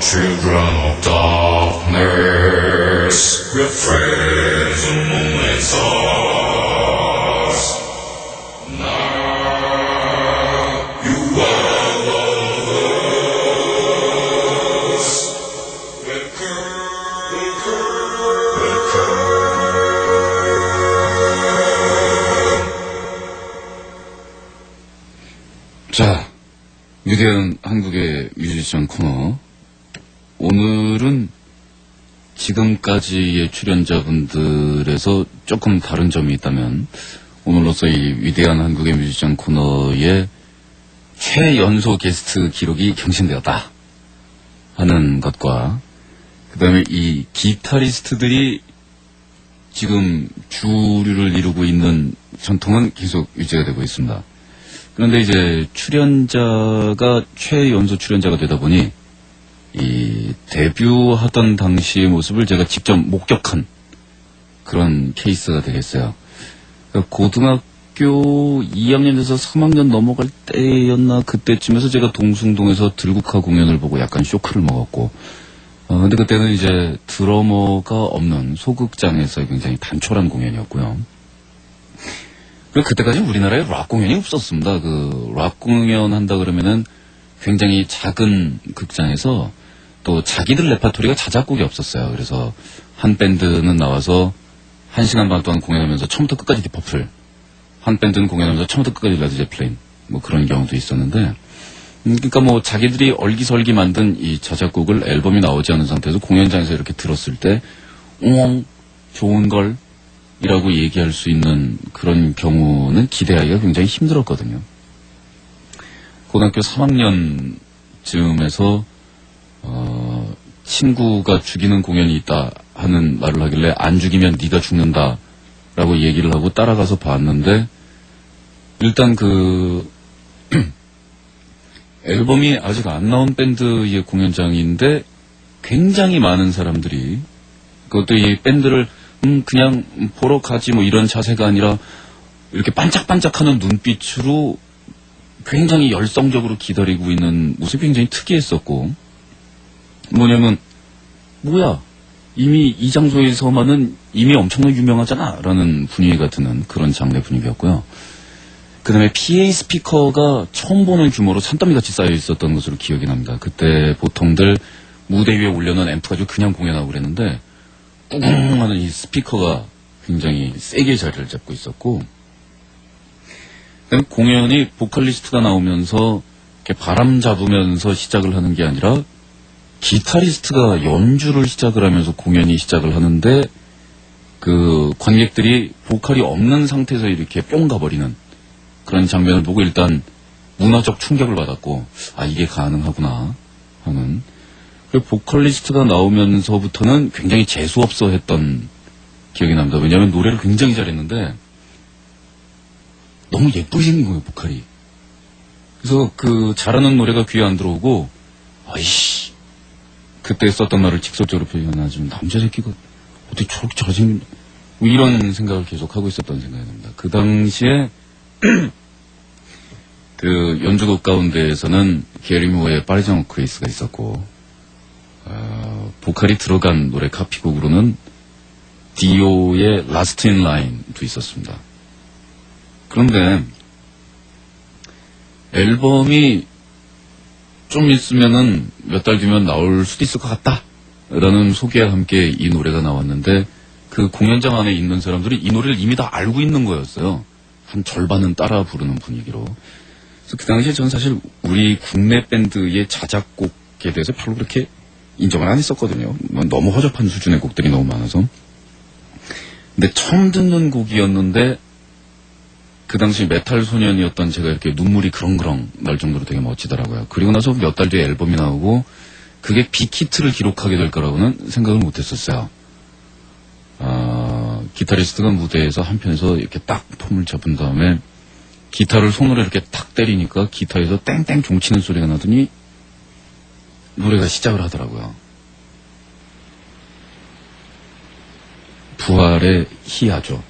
children of darkness, we're friends of moon and stars. Now you are one of us. 자, 위대한 한국의 뮤지션 코너. 오늘은 지금까지의 출연자분들에서 조금 다른 점이 있다면 오늘로서 이 위대한 한국의 뮤지션 코너의 최연소 게스트 기록이 경신되었다 하는 것과 그 다음에 이 기타리스트들이 지금 주류를 이루고 있는 전통은 계속 유지가 되고 있습니다. 그런데 이제 출연자가 최연소 출연자가 되다 보니 이 데뷔하던 당시의 모습을 제가 직접 목격한 그런 케이스가 되겠어요. 그러니까 고등학교 2학년에서 3학년 넘어갈 때였나 그때쯤에서 제가 동숭동에서 들국화 공연을 보고 약간 쇼크를 먹었고 근데 그때는 이제 드러머가 없는 소극장에서 굉장히 단촐한 공연이었고요. 그리고 그때까지 우리나라에 락 공연이 없었습니다. 그 락 공연 한다 그러면은 굉장히 작은 극장에서 또 자기들 레파토리가 자작곡이 없었어요. 그래서 한 밴드는 나와서 1시간 반 동안 공연하면서 처음부터 끝까지 디퍼플, 한 밴드는 공연하면서 처음부터 끝까지 레드 제플린, 뭐 그런 경우도 있었는데, 그러니까 뭐 자기들이 얼기설기 만든 이 자작곡을 앨범이 나오지 않은 상태에서 공연장에서 이렇게 들었을 때, 좋은 걸 이라고 얘기할 수 있는 그런 경우는 기대하기가 굉장히 힘들었거든요. 고등학교 3학년쯤에서 친구가 죽이는 공연이 있다 하는 말을 하길래 안 죽이면 네가 죽는다 라고 얘기를 하고 따라가서 봤는데 일단 그 앨범이 아직 안 나온 밴드의 공연장인데 굉장히 많은 사람들이 그것도 이 밴드를 그냥 보러 가지 뭐 이런 자세가 아니라 이렇게 반짝반짝하는 눈빛으로 굉장히 열성적으로 기다리고 있는 모습이 굉장히 특이했었고 뭐냐면 뭐야 이미 이 장소에서만은 이미 엄청나게 유명하잖아 라는 분위기가 드는 그런 장르 분위기였고요. 그 다음에 PA 스피커가 처음 보는 규모로 산더미같이 쌓여 있었던 것으로 기억이 납니다. 그때 보통들 무대 위에 올려놓은 앰프 가지고 그냥 공연하고 그랬는데 꿍 하는 이 스피커가 굉장히 세게 자리를 잡고 있었고 공연이 보컬리스트가 나오면서 이렇게 바람 잡으면서 시작을 하는 게 아니라 기타리스트가 연주를 시작을 하면서 공연이 시작을 하는데 그 관객들이 보컬이 없는 상태에서 이렇게 뿅 가버리는 그런 장면을 보고 일단 문화적 충격을 받았고 이게 가능하구나 하는 보컬리스트가 나오면서부터는 굉장히 재수없어 했던 기억이 납니다. 왜냐하면 노래를 굉장히 잘했는데 너무 예쁘게 생긴 거예요, 보컬이. 그래서 그 잘하는 노래가 귀에 안 들어오고 아이씨 그때 썼던 말을 직설적으로 표현하자면 남자 새끼가 어떻게 저렇게 잘생긴 뭐 이런 생각을 계속 하고 있었던 생각이 납니다. 그 당시에 그 연주곡 가운데에서는 게리 무어의 파리장 오크레이스가 있었고 보컬이 들어간 노래 카피곡으로는 디오의 라스트 인 라인도 있었습니다. 그런데 앨범이 좀 있으면은 몇 달 뒤면 나올 수도 있을 것 같다 라는 소개와 함께 이 노래가 나왔는데 그 공연장 안에 있는 사람들이 이 노래를 이미 다 알고 있는 거였어요. 한 절반은 따라 부르는 분위기로. 그래서 그 당시에 저는 사실 우리 국내 밴드의 자작곡에 대해서 별로 그렇게 인정을 안 했었거든요. 너무 허접한 수준의 곡들이 너무 많아서. 근데 처음 듣는 곡이었는데 그 당시 메탈 소년이었던 제가 이렇게 눈물이 그렁그렁 날 정도로 되게 멋지더라고요. 그리고 나서 몇 달 뒤에 앨범이 나오고 그게 빅히트를 기록하게 될 거라고는 생각을 못 했었어요. 기타리스트가 무대에서 한편에서 이렇게 딱 폼을 잡은 다음에 기타를 손으로 이렇게 탁 때리니까 기타에서 땡땡 종치는 소리가 나더니 노래가 시작을 하더라고요. 부활의 희야죠.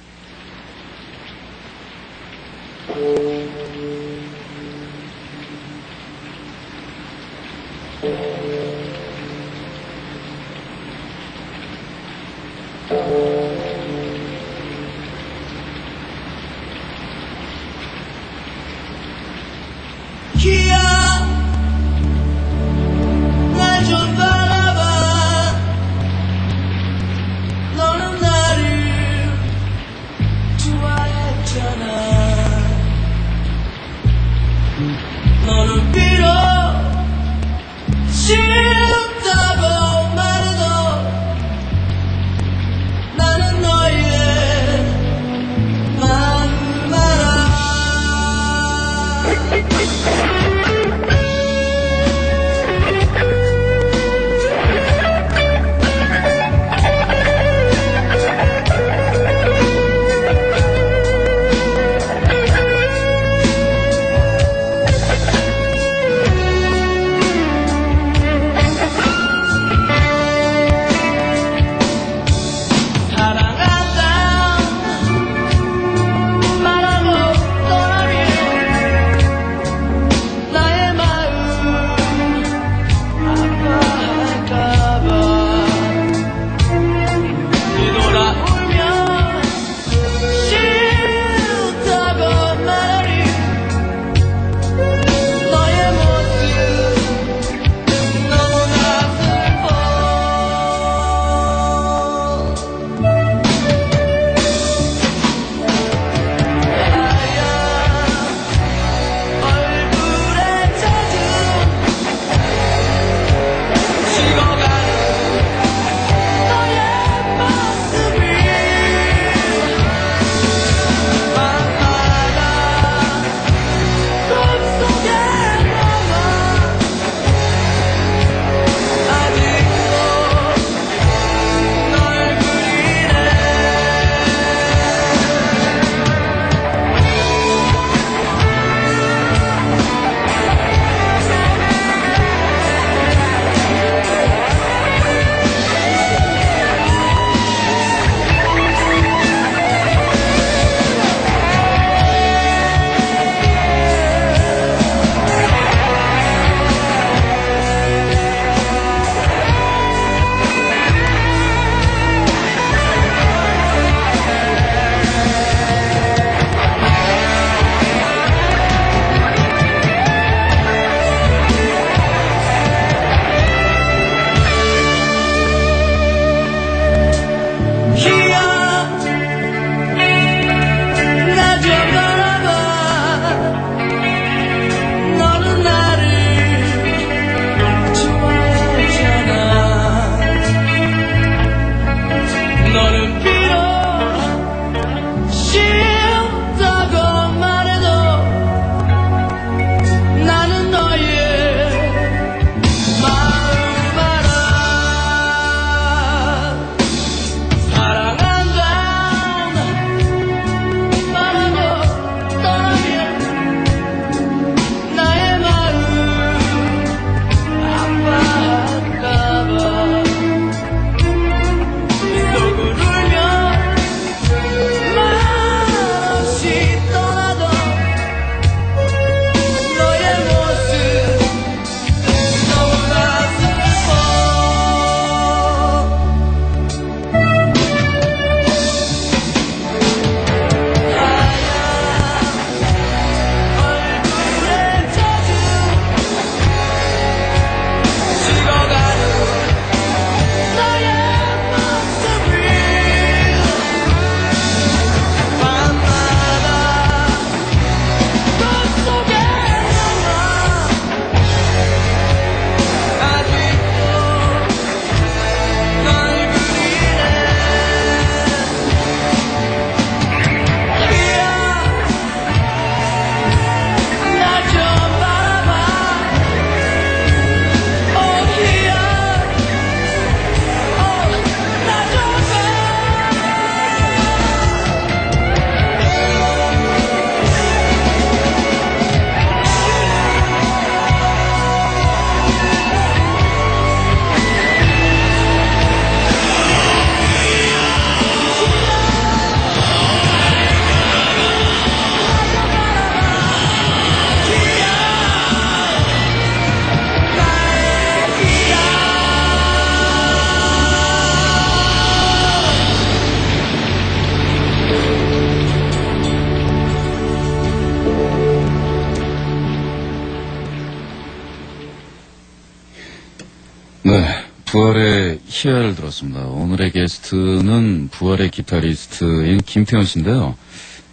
네, 부활의 희야를 들었습니다. 오늘의 게스트는 부활의 기타리스트인 김태원 씨인데요.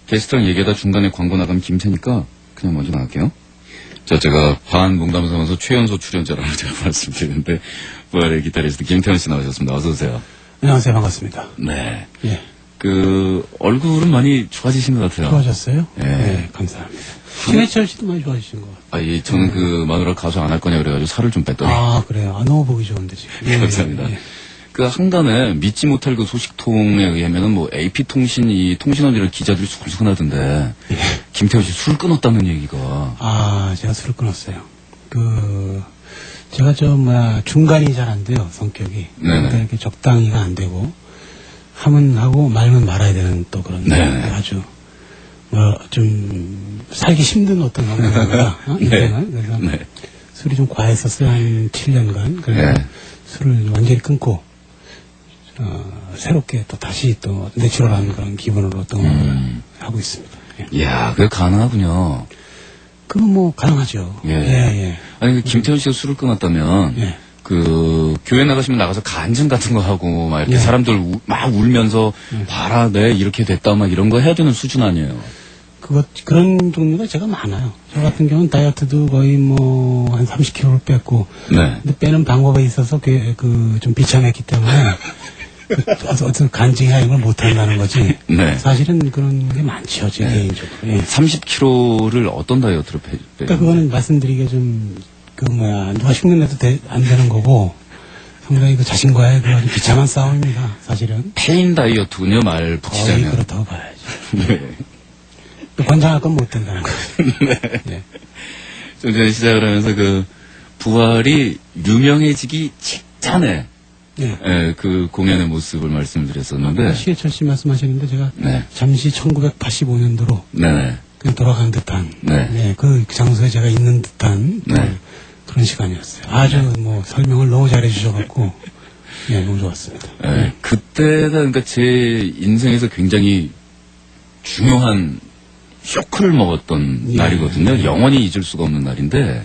게스트랑 얘기하다 중간에 광고 나가면 김태니까 그냥 먼저 나갈게요. 자, 제가 반 농담 삼아서 최연소 출연자라고 제가 말씀드리는데 부활의 기타리스트 김태원 씨 나오셨습니다. 어서 오세요. 안녕하세요. 반갑습니다. 네. 예. 얼굴은 많이 좋아지신 것 같아요. 좋아졌어요? 예. 네, 감사합니다. 신해철 씨도 많이 좋아지신 것 같아요. 예, 저는 마누라 가수 안 할 거냐 그래가지고 살을 좀 뺐더니. 아, 그래요? 아, 너무 보기 좋은데, 지금. 예, 감사합니다. 예. 한간에 믿지 못할 그 소식통에 의하면은 AP통신 이 통신원이랑 기자들이 술술하던데 예. 김태호 씨 술 끊었다는 얘기가. 아, 제가 술을 끊었어요. 제가 중간이 잘 안 돼요, 성격이. 그러니까 이렇게 적당히가 안 되고, 하면 하고 말면 말아야 되는 또 그런. 아주, 좀, 살기 힘든 어떤 상황입니다. 인생을. 그래서 술이 좀 과했었어요, 한 7년간. 그래서 술을 완전히 끊고, 새롭게 또 다시 또 내추럴한 그런 기분으로 또 하고 있습니다. 예. 이야, 그게 가능하군요. 그건 가능하죠. 예. 아니, 김태훈 씨가 술을 끊었다면, 예. 교회 나가시면 나가서 간증 같은 거 하고, 막 이렇게 예. 사람들 막 울면서, 봐라, 이렇게 됐다, 막 이런 거 해야 되는 수준 아니에요. 그런 종류가 제가 많아요. 저 같은 경우는 다이어트도 거의 한 30kg를 뺐고, 근데 빼는 방법에 있어서 좀 비참했기 때문에, 어떤 간증이나 이런 걸 못한다는 거지. 사실은 그런 게 많죠, 제 개인적으로. 예. 30kg를 어떤 다이어트로 그러니까 그거는 말씀드리기가 좀, 누가 흉내내도 안 되는 거고, 상당히 자신과의 아주 비참한 싸움입니다, 사실은. 페인 다이어트군요, 말 붙이자면. 그렇다고 봐야지. 권장할 건 못 된다는 거예요. 네. 좀 전에 시작을 하면서 부활이 유명해지기 직전에 그 공연의 모습을 말씀드렸었는데. 시해철 씨 말씀하셨는데 제가 잠시 1985년도로 그냥 돌아간 듯한 그 장소에 제가 있는 듯한 그런 시간이었어요. 아주 설명을 너무 잘해 주셔갖고 너무 좋았습니다. 그때가 그러니까 제 인생에서 굉장히 중요한 쇼크를 먹었던 날이거든요. 영원히 잊을 수가 없는 날인데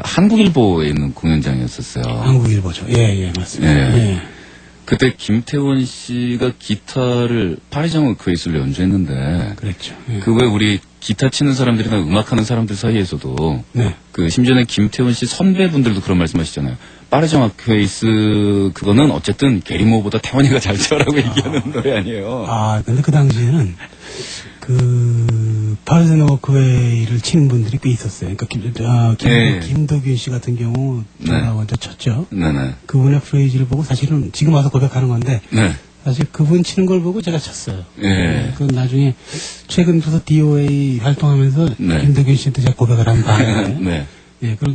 한국일보에 있는 공연장이었었어요. 한국일보죠. 예, 맞습니다. 예. 그때 김태원 씨가 기타를 파리장 오케스트라로 연주했는데 그랬죠. 왜 우리 기타 치는 사람들이나 음악하는 사람들 사이에서도 심지어는 김태원 씨 선배분들도 그런 말씀하시잖아요. 파리장 오케스트라 그거는 어쨌든 게리모어보다 태원이가 잘 쳐라고 얘기하는 노래 아니에요. 근데 그 당시에는 파르젠 워크웨이를 치는 분들이 꽤 있었어요. 그러니까 김도균 씨 같은 경우 제가 먼저 쳤죠. 그분의 프레이즈를 보고 사실은 지금 와서 고백하는 건데 사실 그분 치는 걸 보고 제가 쳤어요. 그 나중에 최근 들어서 DOA 활동하면서 김도균 씨한테 제가 고백을 한 바에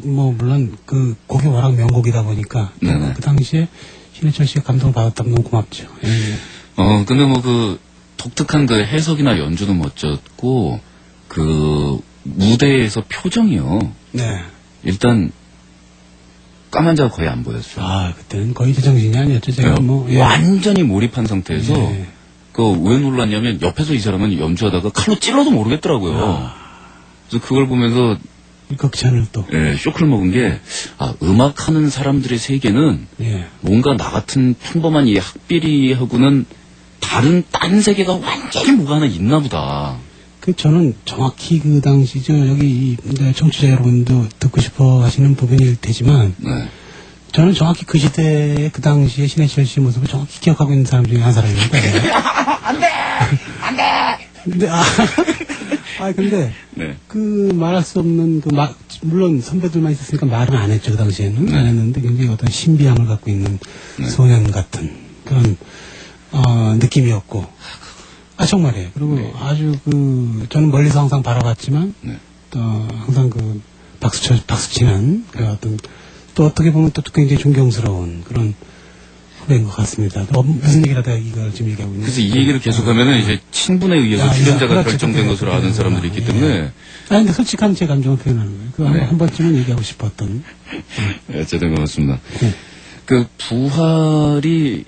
물론 그 곡이 워낙 명곡이다 보니까 그 당시에 신해철 씨가 감동을 받았다면 너무 고맙죠. 근데 독특한 해석이나 연주도 멋졌고, 무대에서 표정이요. 일단, 까만 자가 거의 안 보였어요. 그때는 거의 제정신이 아니었죠. 제가 완전히 몰입한 상태에서, 왜 놀랐냐면, 옆에서 이 사람은 연주하다가 칼로 찔러도 모르겠더라고요. 그래서 그걸 보면서, 극찬을 또. 쇼크를 먹은 게, 음악하는 사람들의 세계는, 뭔가 나 같은 평범한 이 학비리하고는, 딴 세계가 완전히 뭐가 하나 있나 보다. 저는 정확히 그 당시, 여기 청취자 여러분도 듣고 싶어 하시는 부분일 테지만, 저는 정확히 그 시대에 그 당시에 신해철 씨 모습을 정확히 기억하고 있는 사람 중에 한 사람입니다. 안 돼! 근데, 말할 수 없는, 물론 선배들만 있었으니까 말은 안 했죠, 그 당시에는. 안 했는데 굉장히 어떤 신비함을 갖고 있는 소년 같은 그런, 느낌이었고. 정말이에요. 그리고 아주 저는 멀리서 항상 바라봤지만, 항상 박수 치는, 또 어떻게 보면 또 굉장히 존경스러운 그런 후배인 것 같습니다. 무슨 얘기를 하다가 이걸 지금 얘기하고 있는. 그래서 이 얘기를 계속하면은 이제 친분에 의해서 출연자가 결정된 것으로 아는 사람들이 있기 때문에. 근데 솔직한 제 감정을 표현하는 거예요. 한 번쯤은 얘기하고 싶었던. 어쨌든 고맙습니다. 부활이,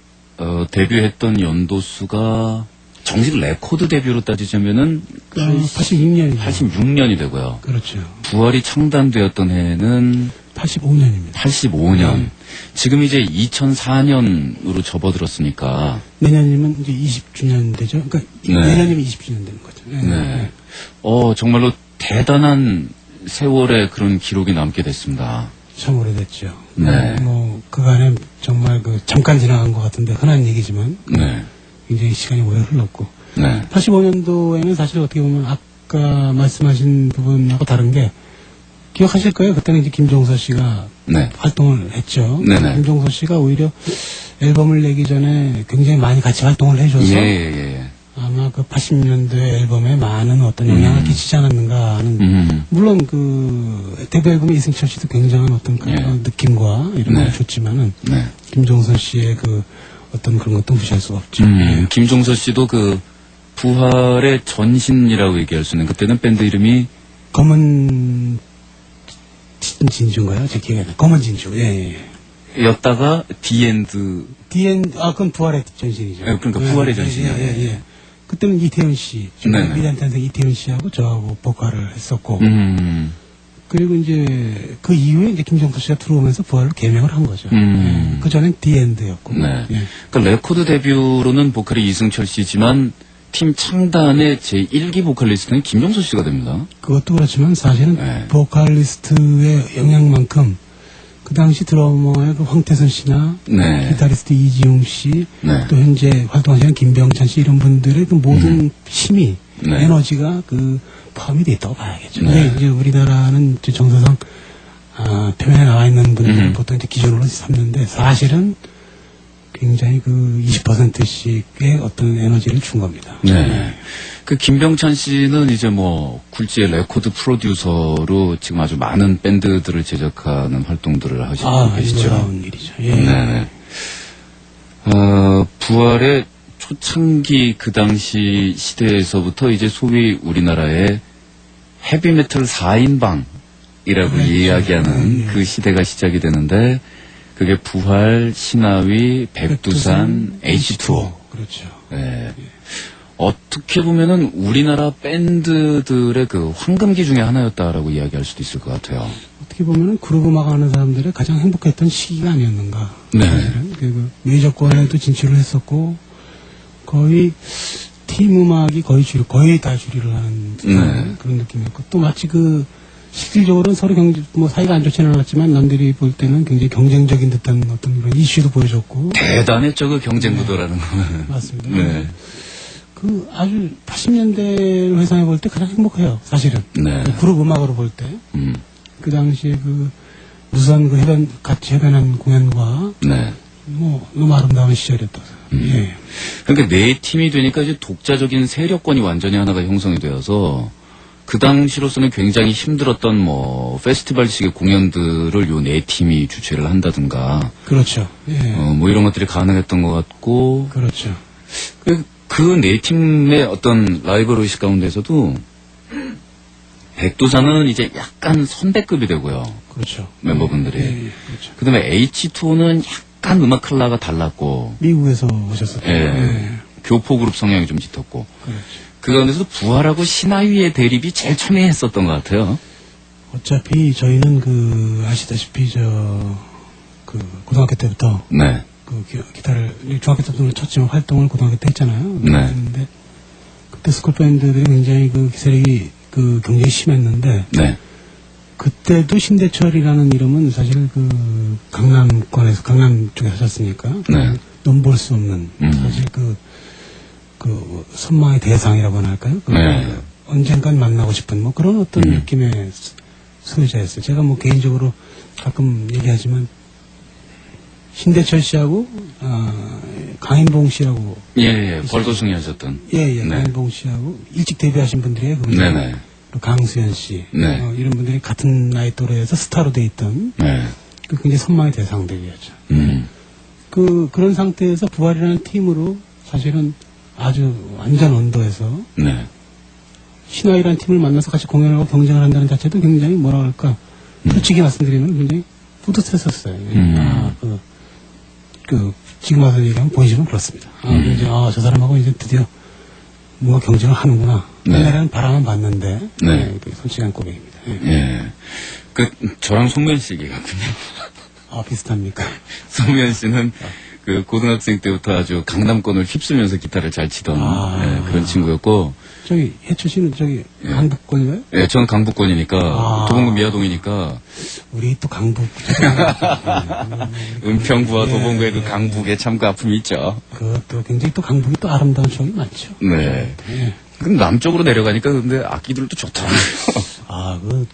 데뷔했던 연도수가 정식 레코드 데뷔로 따지자면은 86년이죠. 86년이 되고요. 그렇죠. 부활이 창단되었던 해는 85년입니다. 85년. 지금 이제 2004년으로 접어들었으니까. 내년이면 이제 20주년 되죠. 그러니까 내년이면 20주년 되는 거죠. 네. 정말로 대단한 세월의 그런 기록이 남게 됐습니다. 참 오래됐죠. 네. 그간에 정말 잠깐 지나간 것 같은데 흔한 얘기지만. 네. 굉장히 시간이 오래 흘렀고. 네. 85년도에는 사실 어떻게 보면 아까 말씀하신 부분하고 다른 게 기억하실 거예요. 그때는 이제 김종서 씨가 네. 활동을 했죠. 네네. 김종서 씨가 오히려 앨범을 내기 전에 굉장히 많이 같이 활동을 해줘서 예. 아마 그 80년대 앨범에 많은 어떤 영향을 끼치지 않았는가 하는 물론 그 데뷔 앨범의 이승철 씨도 굉장한 어떤 그런 느낌과 이런 걸 줬지만은 김종서 씨의 그 어떤 그런 것도 무시할 수가 없죠. 김종서 씨도 그 부활의 전신이라고 얘기할 수 있는 그때는 밴드 이름이 검은 진주인가요? 제 기억에 안 나요. 검은 진주. 예. 였다가 디엔드. 그건 부활의 전신이죠. 그러니까 부활의 전신이요. 예. 그때는 이태현 씨, 미란 탄생 이태현 씨하고 저하고 보컬을 했었고. 그리고 이제 그 이후에 이제 김종서 씨가 들어오면서 부활을 개명을 한 거죠. 그 전엔 디엔드였고. 네. 그러니까 레코드 데뷔로는 보컬이 이승철 씨지만 팀 창단의 제1기 보컬리스트는 김종서 씨가 됩니다. 그것도 그렇지만 사실은 보컬리스트의 영향만큼 그 당시 드러머의 그 황태선 씨나 기타리스트 이지용 씨, 또 현재 활동하시는 김병찬 씨 이런 분들의 그 모든 힘이 에너지가 포함이 돼 있다고 봐야겠죠. 근데 이제 우리나라는 이제 정서상 표면에 나와 있는 분들을 보통 이제 기준으로 삼는데 사실은 굉장히 그 20%씩의 어떤 에너지를 준 겁니다. 그 김병찬 씨는 이제 굴지의 레코드 프로듀서로 지금 아주 많은 밴드들을 제작하는 활동들을 하시고 계시죠. 놀라운 일이죠. 부활의 초창기 그 당시 시대에서부터 이제 소위 우리나라의 헤비메탈 4인방이라고 이야기하는 그 시대가 시작이 되는데 그게 부활, 신하위, 백두산, H2O. 그렇죠. 어떻게 보면은 우리나라 밴드들의 그 황금기 중에 하나였다라고 이야기할 수도 있을 것 같아요. 어떻게 보면은 그룹 음악 하는 사람들의 가장 행복했던 시기가 아니었는가. 그 메이저권에도 진출을 했었고 거의 팀 음악이 거의 다 주류를 하는 그런 느낌이었고 또 마치 실질적으로는 서로 사이가 안 좋지는 않았지만 남들이 볼 때는 굉장히 경쟁적인 듯한 어떤 그런 이슈도 보여줬고 대단했죠 그 경쟁 구도라는 거는. 맞습니다. 아주 80년대를 회상해 볼 때 가장 행복해요 사실은. 그룹 음악으로 볼 때 그 당시에 무수한 같이 협연한 공연과 너무 아름다운 시절이었다. 그러니까 네 팀이 되니까 이제 독자적인 세력권이 완전히 하나가 형성이 되어서 그 당시로서는 굉장히 힘들었던 페스티벌식의 공연들을 요 네 팀이 주최를 한다든가. 그렇죠. 이런 것들이 가능했던 것 같고. 그렇죠. 그 네 팀의 어떤 라이벌 의식 가운데서도 백두산은 이제 약간 선배급이 되고요. 그렇죠. 멤버분들이. 그렇죠. 그 다음에 H2O는 약간 음악 컬러가 달랐고. 미국에서 오셨었죠. 교포 그룹 성향이 좀 짙었고. 그렇죠. 그 가운데서도 부활하고 신하위의 대립이 제일 첨예했었던 것 같아요. 어차피 저희는 아시다시피 고등학교 때부터 기타를 중학교 때부터 쳤지만 활동을 고등학교 때 했잖아요. 근데 그때 스쿨 밴드들이 굉장히 기세력이 굉장히 심했는데 그때도 신대철이라는 이름은 사실 강남 쪽에 하셨으니까 넘볼 수 없는 사실 선망의 대상이라고 할까요? 언젠간 만나고 싶은 그런 어떤 느낌의 소유자였어요. 제가 개인적으로 가끔 얘기하지만 신대철 씨하고 강인봉 씨하고 벌거숭이 하셨던 강인봉 씨하고 일찍 데뷔하신 분들이에요. 강수현 씨 이런 분들이 같은 나이 또래에서 스타로 돼 있던 굉장히 선망의 대상들이었죠. 그런 상태에서 부활이라는 팀으로 사실은 아주 완전 언더에서 신화이라는 팀을 만나서 같이 공연하고 경쟁을 한다는 자체도 굉장히 솔직히 말씀드리면 굉장히 뿌듯했었어요. 지금 와서 얘기하면 본심은 그렇습니다. 저 사람하고 이제 드디어 뭔가 경쟁을 하는구나. 옛날에는 바라만 봤는데 솔직한 고백입니다. 예. 저랑 송면 씨 얘기거든요. 아, 비슷합니까? 송면 씨는 고등학생 때부터 아주 강남권을 휩쓸면서 기타를 잘 치던 그런 친구였고. 해초 씨는 강북권인가요? 예, 저는 강북권이니까, 도봉구 미아동이니까. 우리 또 강북. 은평구와 도봉구의 그 강북에 참 그 아픔이 있죠. 그것도 굉장히 또 강북이 또 아름다운 추억이 많죠. 네. 그럼 남쪽으로 내려가니까 근데 악기들도 좋더라고요.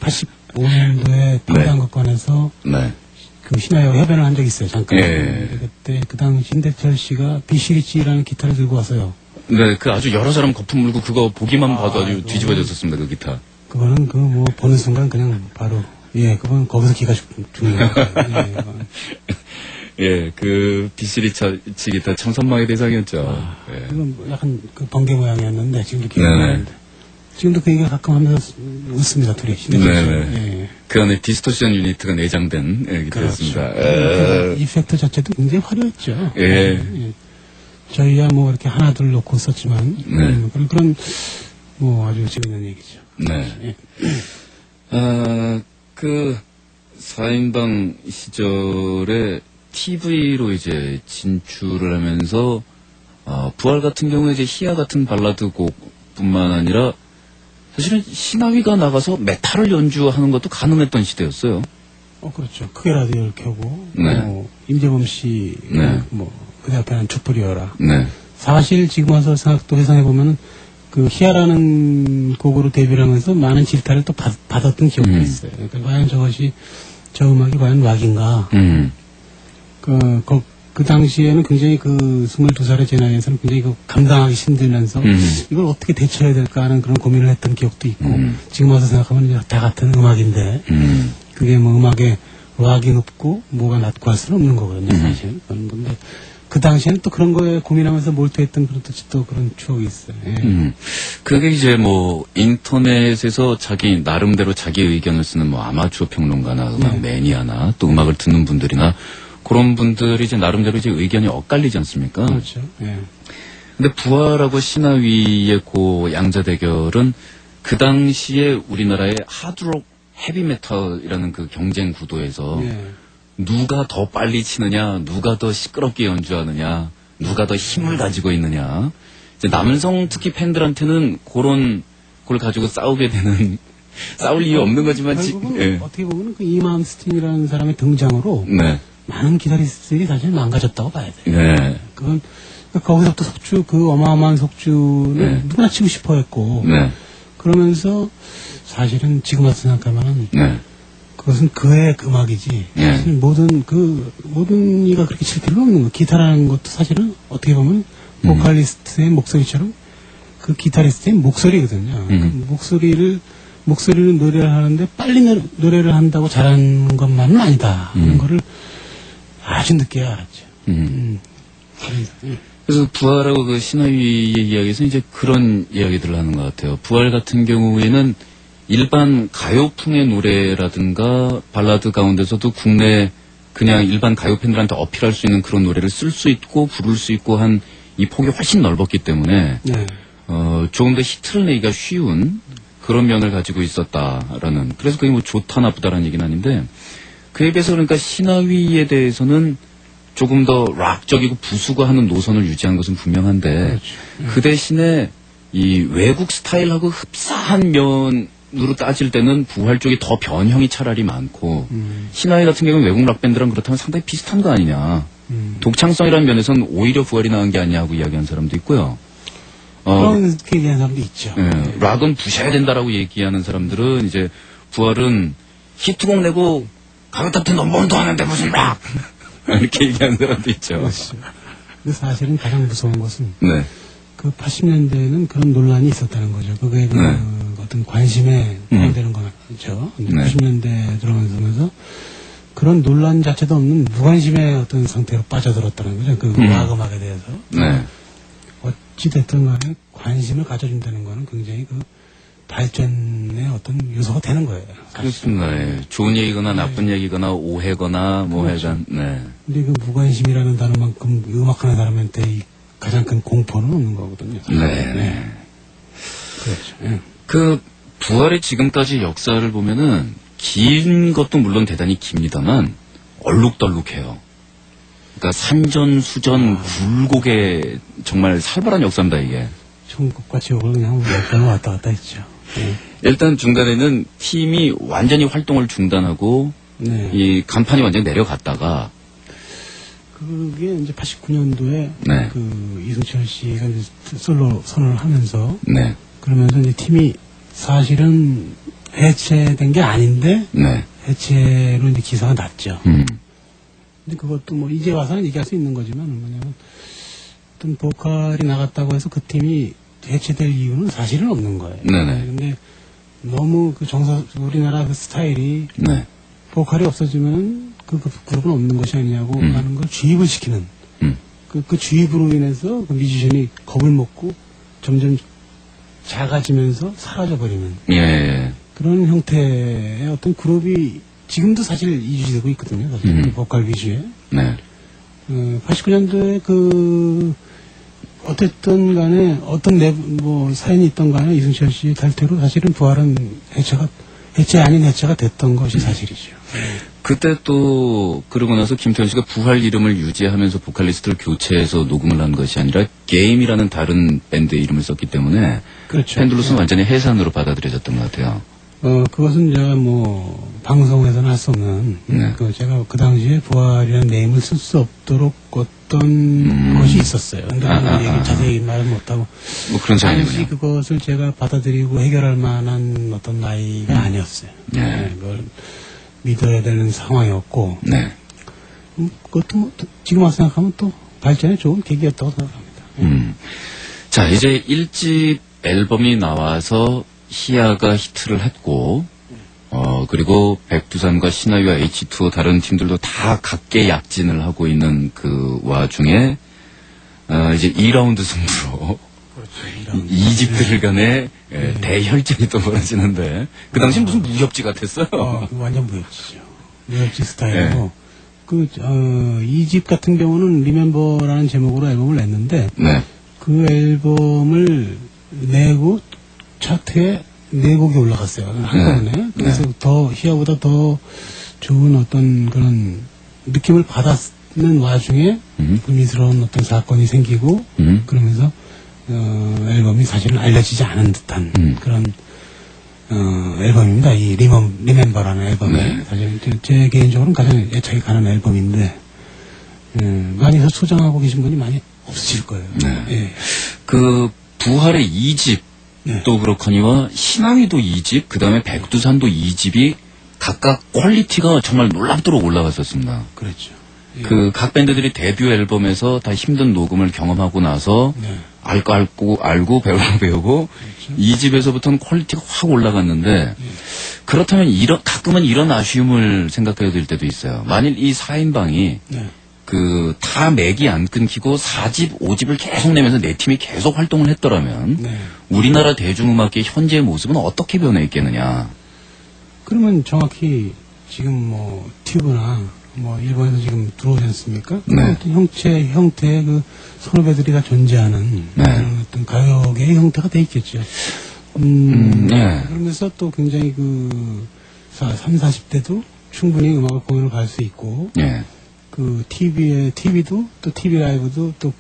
85년도에 평양극관에서 신화역 협연을 한 적이 있어요, 잠깐. 그때 그 당시 신대철 씨가 비시리치라는 기타를 들고 와서요. 네, 아주 여러 사람 거품 물고 그거 보기만 봐도 아주 뒤집어졌었습니다, 그 기타. 그거는 보는 순간 그냥 바로, 그건 거기서 기가 죽는 거예요. 예, 비시리치 기타 참 선망의 대상이었죠. 이건 약간 번개 모양이었는데, 지금도 기억나는데. 지금도 그 얘기를 가끔 하면서 웃습니다, 둘이. 네네. 그 안에 디스토션 유니트가 내장된 기타였습니다. 그렇죠. 이펙트 자체도 굉장히 화려했죠. 저희야 이렇게 하나 둘 놓고 썼지만 그런 아주 재밌는 얘기죠. 네. 4인방 시절에 TV로 이제 진출을 하면서 부활 같은 경우에 이제 희야 같은 발라드 곡뿐만 아니라 사실은 신하위가 나가서 메탈을 연주하는 것도 가능했던 시대였어요. 그렇죠. 크게 라디오를 켜고 임재범 씨 그 앞에는 촛불이어라. 사실 지금 와서 또 회상해 보면은 희야라는 곡으로 데뷔를 하면서 많은 질타를 또 받았던 기억도 있어요. 그러니까 과연 저 음악이 과연 락인가? 그 당시에는 굉장히 22살의 제 나이에서는 굉장히 감당하기 힘들면서 이걸 어떻게 대처해야 될까 하는 그런 고민을 했던 기억도 있고 지금 와서 생각하면 다 같은 음악인데 그게 음악에 락이 높고 뭐가 낮고 할 수는 없는 거거든요, 사실. 근데 그 당시에는 또 그런 거에 고민하면서 몰두했던 또 그런 추억이 있어요. 그게 이제 인터넷에서 나름대로 자기 의견을 쓰는 아마추어 평론가나 음악 매니아나 또 음악을 듣는 분들이나 그런 분들이 이제 나름대로 이제 의견이 엇갈리지 않습니까? 그렇죠. 근데 부활하고 신하위의 양자 대결은 그 당시에 우리나라의 하드록 헤비메탈이라는 그 경쟁 구도에서 누가 더 빨리 치느냐, 누가 더 시끄럽게 연주하느냐, 누가 더 힘을 가지고 있느냐. 이제 남성 특히 팬들한테는 그걸 가지고 싸우게 되는 싸울 이유 없는 거지만 어떻게 보면 이만 스틴이라는 사람의 등장으로 많은 기타리스트들이 사실 망가졌다고 봐야 돼요. 그건 거기서부터 어마어마한 속주는 누구나 치고 싶어 했고 그러면서 사실은 지금 와서 생각하면은 그것은 그의 음악이지. 사실 모든 이가 그렇게 칠 필요는 없는 거. 기타라는 것도 사실은 어떻게 보면 보컬리스트의 목소리처럼 그 기타리스트의 목소리거든요. 그 목소리를 노래를 하는데 빨리 노래를 한다고 잘하는 것만은 아니다. 그런 거를 아주 늦게 알았죠. 그래서 부활하고 신하위의 이야기에서 이제 그런 이야기들을 하는 것 같아요. 부활 같은 경우에는 일반 가요풍의 노래라든가 발라드 가운데서도 국내 그냥 일반 가요 팬들한테 어필할 수 있는 그런 노래를 쓸 수 있고 부를 수 있고 한 이 폭이 훨씬 넓었기 때문에 조금 더 히트를 내기가 쉬운 그런 면을 가지고 있었다라는. 그래서 그게 좋다 나쁘다라는 얘기는 아닌데 그에 비해서 그러니까 신하위에 대해서는 조금 더 락적이고 부수고하는 노선을 유지한 것은 분명한데 그 대신에 이 외국 스타일하고 흡사한 면으로 따질 때는 부활 쪽이 더 변형이 차라리 많고 신하위 같은 경우는 외국 락밴드랑 그렇다면 상당히 비슷한 거 아니냐. 독창성이라는 면에서는 오히려 부활이 나은 게 아니냐고 이야기하는 사람도 있고요. 그렇게 얘기하는 사람도 있죠. 락은 부셔야 된다라고 얘기하는 사람들은 이제 부활은 히트곡 내고 가요 탑텐 넘버원도 하는데 무슨 락! 이렇게 얘기하는 사람도 있죠. 그렇죠. 근데 사실은 가장 무서운 것은 그 80년대에는 그런 논란이 있었다는 거죠. 그게 어떤 관심에 포함되는 거죠. 90년대 들어가면서 그런 논란 자체도 없는 무관심의 어떤 상태로 빠져들었다는 거죠. 그 락 음악에 대해서. 어찌됐든 간에 관심을 가져준다는 거는 굉장히 발전의 어떤 요소가 되는 거예요. 그렇습니다. 좋은 얘기거나 나쁜 얘기거나 오해거나 해간. 근데 그 무관심이라는 단어만큼 음악하는 사람한테 가장 큰 공포는 없는 거거든요. 그렇죠. 부활의 지금까지 역사를 보면은 긴 것도 물론 대단히 깁니다만 얼룩덜룩해요. 그러니까 산전수전 굴곡의 정말 살벌한 역사입니다, 이게. 천국과 지옥을 그냥 몇 번 왔다 갔다 했죠. 네. 일단 중간에는 팀이 완전히 활동을 중단하고 네. 이 간판이 완전히 내려갔다가 그게 이제 89년도에 네. 그 이승철 씨가 이제 솔로 선언을 하면서 네. 그러면서 이제 팀이 사실은 해체된 게 아닌데 네. 해체로 이제 기사가 났죠. 음. 근데 그것도 뭐 이제 와서는 얘기할 수 있는 거지만 뭐냐면 어떤 보컬이 나갔다고 해서 그 팀이 해체될 이유는 사실은 없는 거예요. 네네. 근데 너무 그 우리나라 그 스타일이 네. 보컬이 없어지면 그 그룹은 없는 것이 아니냐고 하는 걸 주입을 시키는 그 주입으로 인해서 그 뮤지션이 겁을 먹고 점점 작아지면서 사라져버리는 예. 그런 형태의 어떤 그룹이 지금도 사실 유지되고 있거든요. 사실 보컬 위주의. 네. 89년도에 그 어쨌든 간에 어떤 뭐 사연이 있던 간에 이승철 씨 탈퇴로 사실은 부활은 해체 아닌 해체가 됐던 것이 사실이죠. 그때 또 그러고 나서 김태현 씨가 부활 이름을 유지하면서 보컬리스트를 교체해서 녹음을 한 것이 아니라 게임이라는 다른 밴드의 이름을 썼기 때문에 그렇죠. 팬들로서는 완전히 해산으로 받아들여졌던 것 같아요. 그것은 제가 뭐 방송에서는 할 수 없는 네. 제가 그 당시에 부활이라는 네임을 쓸 수 없도록 어떤 것이 있었어요. 근데 자세히 말은 못하고 뭐 그런 당시 상황이군요. 그것을 제가 받아들이고 해결할 만한 어떤 나이가 아니었어요. 네. 그걸 믿어야 되는 상황이었고 네. 그것도 뭐 지금 와서 생각하면 또 발전에 좋은 계기였다고 생각합니다. 자, 이제 1집 앨범이 나와서 희야가 히트를 했고, 그리고 백두산과 신화위와 H2O 다른 팀들도 다 각계 약진을 하고 있는 그 와중에, 이제 2라운드 승부로, 그렇죠. 2집들 간에 대혈전이 또 벌어지는데, 그 당시 무슨 무협지 같았어요. 완전 무협지죠. 무협지 스타일이고, 이 집 같은 경우는 리멤버라는 제목으로 앨범을 냈는데, 네. 그 앨범을 내고 차트에 4곡이 올라갔어요. 한꺼번에. 그래서 더, 희야보다 더 좋은 어떤 그런 느낌을 받았는 와중에 불미스러운 어떤 사건이 생기고, 그러면서, 앨범이 사실은 알려지지 않은 듯한 그런, 앨범입니다. 이 리멤버라는 앨범이. 네. 사실 제 개인적으로는 가장 애착이 가는 앨범인데, 많이 소장하고 계신 분이 많이 없으실 거예요. 네. 예. 그, 부활의 2집, 네. 또 그렇거니와 신앙이도 2집, 그 다음에 백두산도 2집이 각각 퀄리티가 정말 놀랍도록 올라갔었습니다. 그렇죠. 예. 그 각 밴드들이 데뷔 앨범에서 다 힘든 녹음을 경험하고 나서 네. 알고 배우고 그렇죠. 2집에서부터는 퀄리티가 확 올라갔는데 그렇다면 가끔은 이런 아쉬움을 생각해야 될 때도 있어요. 만일 이 4인방이 네. 다 맥이 안 끊기고 4집, 5집을 계속 내면서 내 팀이 계속 활동을 했더라면 네. 우리나라 대중음악의 현재의 모습은 어떻게 변해 있겠느냐. 그러면 정확히 지금 뭐 튜브나 뭐 일본에서 지금 들어오지 않습니까? 네. 어떤 형태의 그 선후배들이 다 존재하는 네. 그런 어떤 가요계의 형태가 돼 있겠죠. 네. 그러면서 또 굉장히 그 30, 40대도 충분히 음악을 공연을 갈 수 있고 예. 그 TV도 또 TV 라이브도 또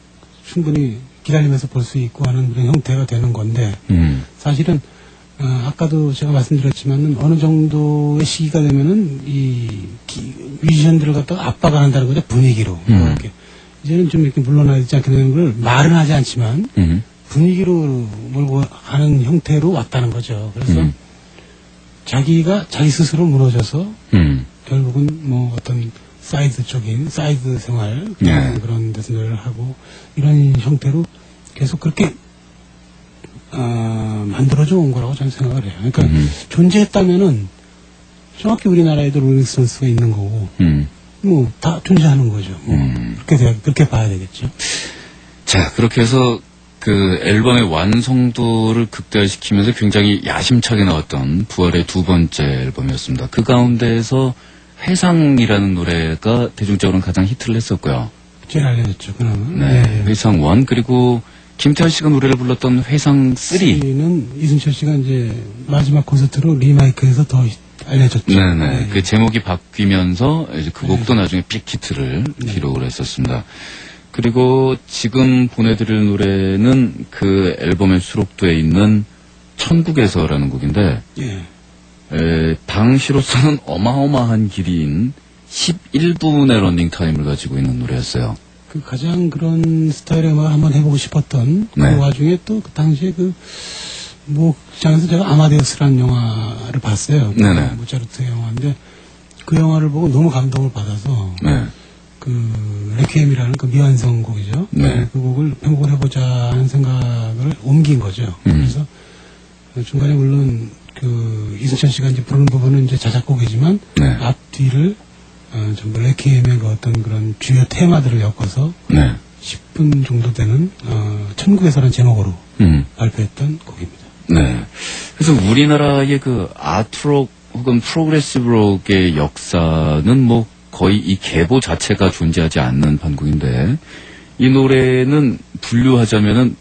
충분히 기다리면서 볼 수 있고 하는 그런 형태가 되는 건데 사실은 아까도 제가 말씀드렸지만은 어느 정도의 시기가 되면은 뮤지션들을 갖다가 압박을 한다는 거죠. 분위기로. 이렇게. 이제는 좀 이렇게 물러나야 되지 않게 되는 걸 말은 하지 않지만 분위기로 몰고 가는 형태로 왔다는 거죠. 그래서 자기가 자기 스스로 무너져서 결국은 뭐 어떤 사이드 생활 그런 데서 노래를 하고 이런 형태로 계속 그렇게 만들어져 온 거라고 저는 생각을 해요. 그러니까 존재했다면은 정확히 우리나라에도 롤링스톤스가 있는 거고 뭐 다 존재하는 거죠. 뭐 그렇게 봐야 되겠죠. 자, 그렇게 해서 그 앨범의 완성도를 극대화시키면서 굉장히 야심차게 나왔던 부활의 두 번째 앨범이었습니다. 그 가운데에서 회상이라는 노래가 대중적으로는 가장 히트를 했었고요. 제일 알려졌죠. 그러면. 네, 회상 1 그리고 김태현 씨가 노래를 불렀던 회상 3. 는 이순철 씨가 이제 마지막 콘서트로 리마이크해서 더 알려졌죠. 네네. 네. 그 제목이 바뀌면서 이제 그 곡도 나중에 빅히트를 기록을 했었습니다. 그리고 지금 보내드릴 노래는 그 앨범에 수록되어 있는 천국에서라는 곡인데, 당시로서는 어마어마한 길이인 11분의 런닝타임을 가지고 있는 노래였어요. 그 가장 그런 스타일의 음악을 한번 해보고 싶었던 네. 그 와중에 또 그 당시에 뭐 극장에서 제가 아마데우스라는 영화를 봤어요. 네네. 모차르트 영화인데 그 영화를 보고 너무 감동을 받아서 네. 그 레퀴엠이라는 그 미완성 곡이죠. 네. 그 곡을 편곡을 해보자 하는 생각을 옮긴 거죠. 그래서 중간에 물론 그 이순천 씨가 이제 부르는 부분은 이제 자작곡이지만 네. 앞뒤를 전부 레퀴엠의 그 어떤 그런 주요 테마들을 엮어서 네. 10분 정도 되는 천국에서라는 제목으로 발표했던 곡입니다. 네. 그래서 우리나라의 그 아트록 혹은 프로그레시브 록의 역사는 뭐 거의 이 계보 자체가 존재하지 않는 반국인데 이 노래는 분류하자면은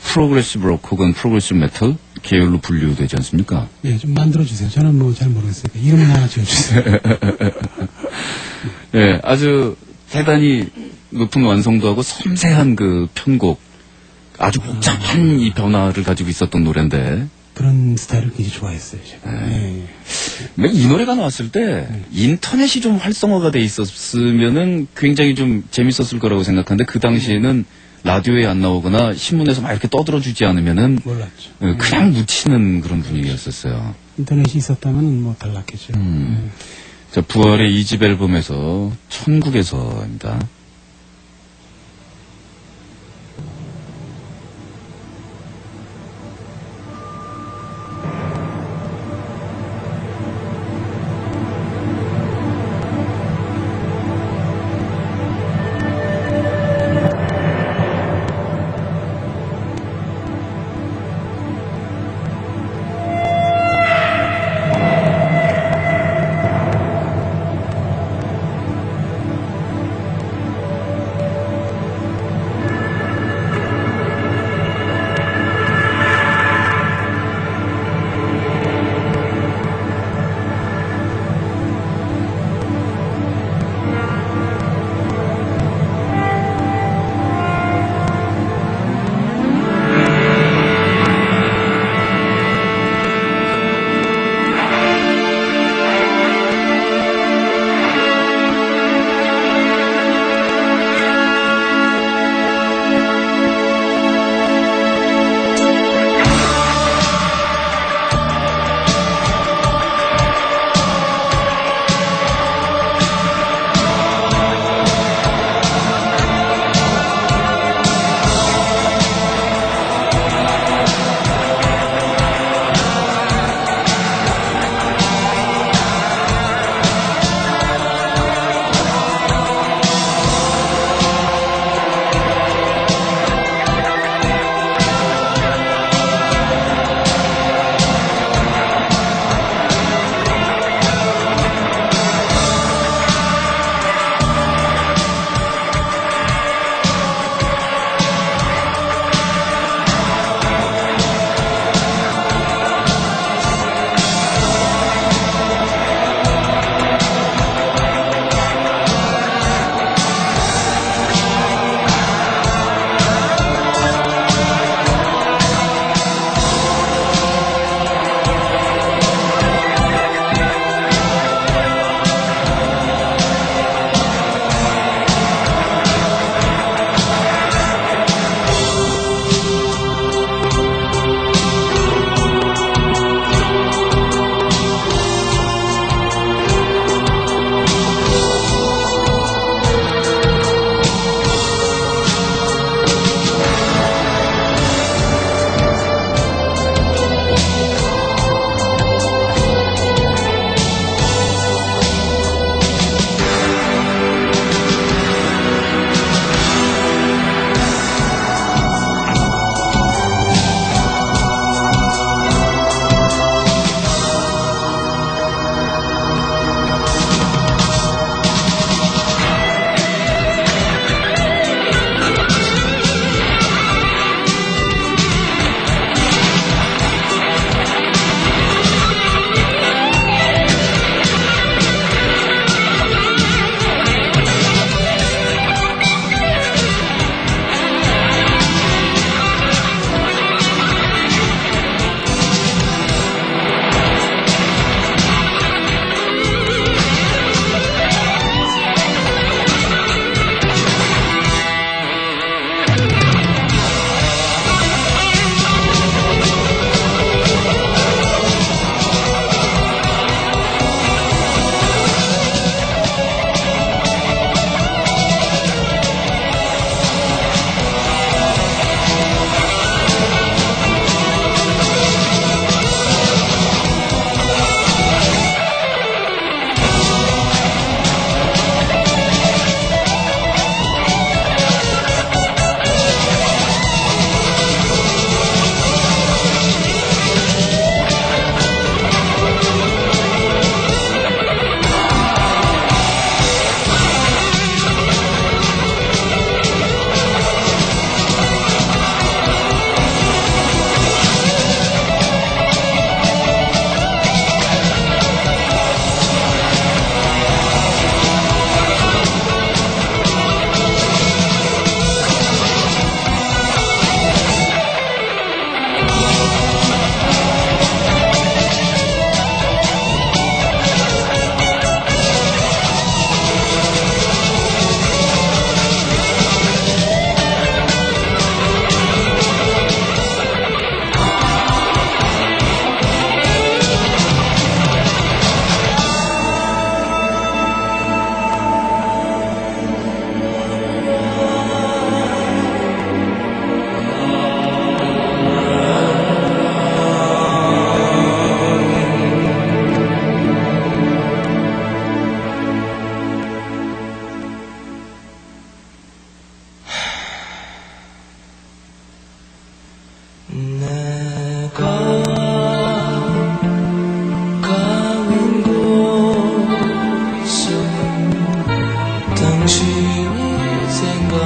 프로그레시브 록 혹은 프로그레시브 메탈 계열로 분류되지 않습니까? 예, 좀 만들어주세요. 저는 뭐 잘 모르겠으니까 이름을 하나 지어주세요. 네, 아주 대단히 높은 완성도하고 섬세한 그 편곡, 아주 복잡한 이 변화를 가지고 있었던 노래인데 그런 스타일을 굉장히 좋아했어요, 제가. 네. 이 노래가 나왔을 때 인터넷이 좀 활성화가 돼 있었으면은 굉장히 좀 재밌었을 거라고 생각하는데 그 당시에는 라디오에 안 나오거나 신문에서 막 이렇게 떠들어주지 않으면은 몰랐죠. 그냥 묻히는 그런 분위기였었어요. 인터넷이 있었다면 뭐 달랐겠죠. 자, 부활의 2집 앨범에서 천국에서입니다.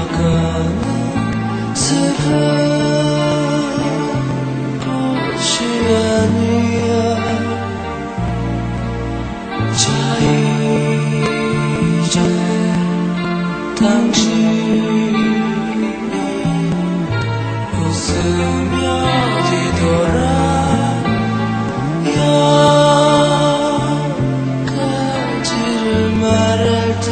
떠나가는 슬픈 것이 아니야. 자 이제 당신이 웃으며 뒤돌아야 가지를 말할 때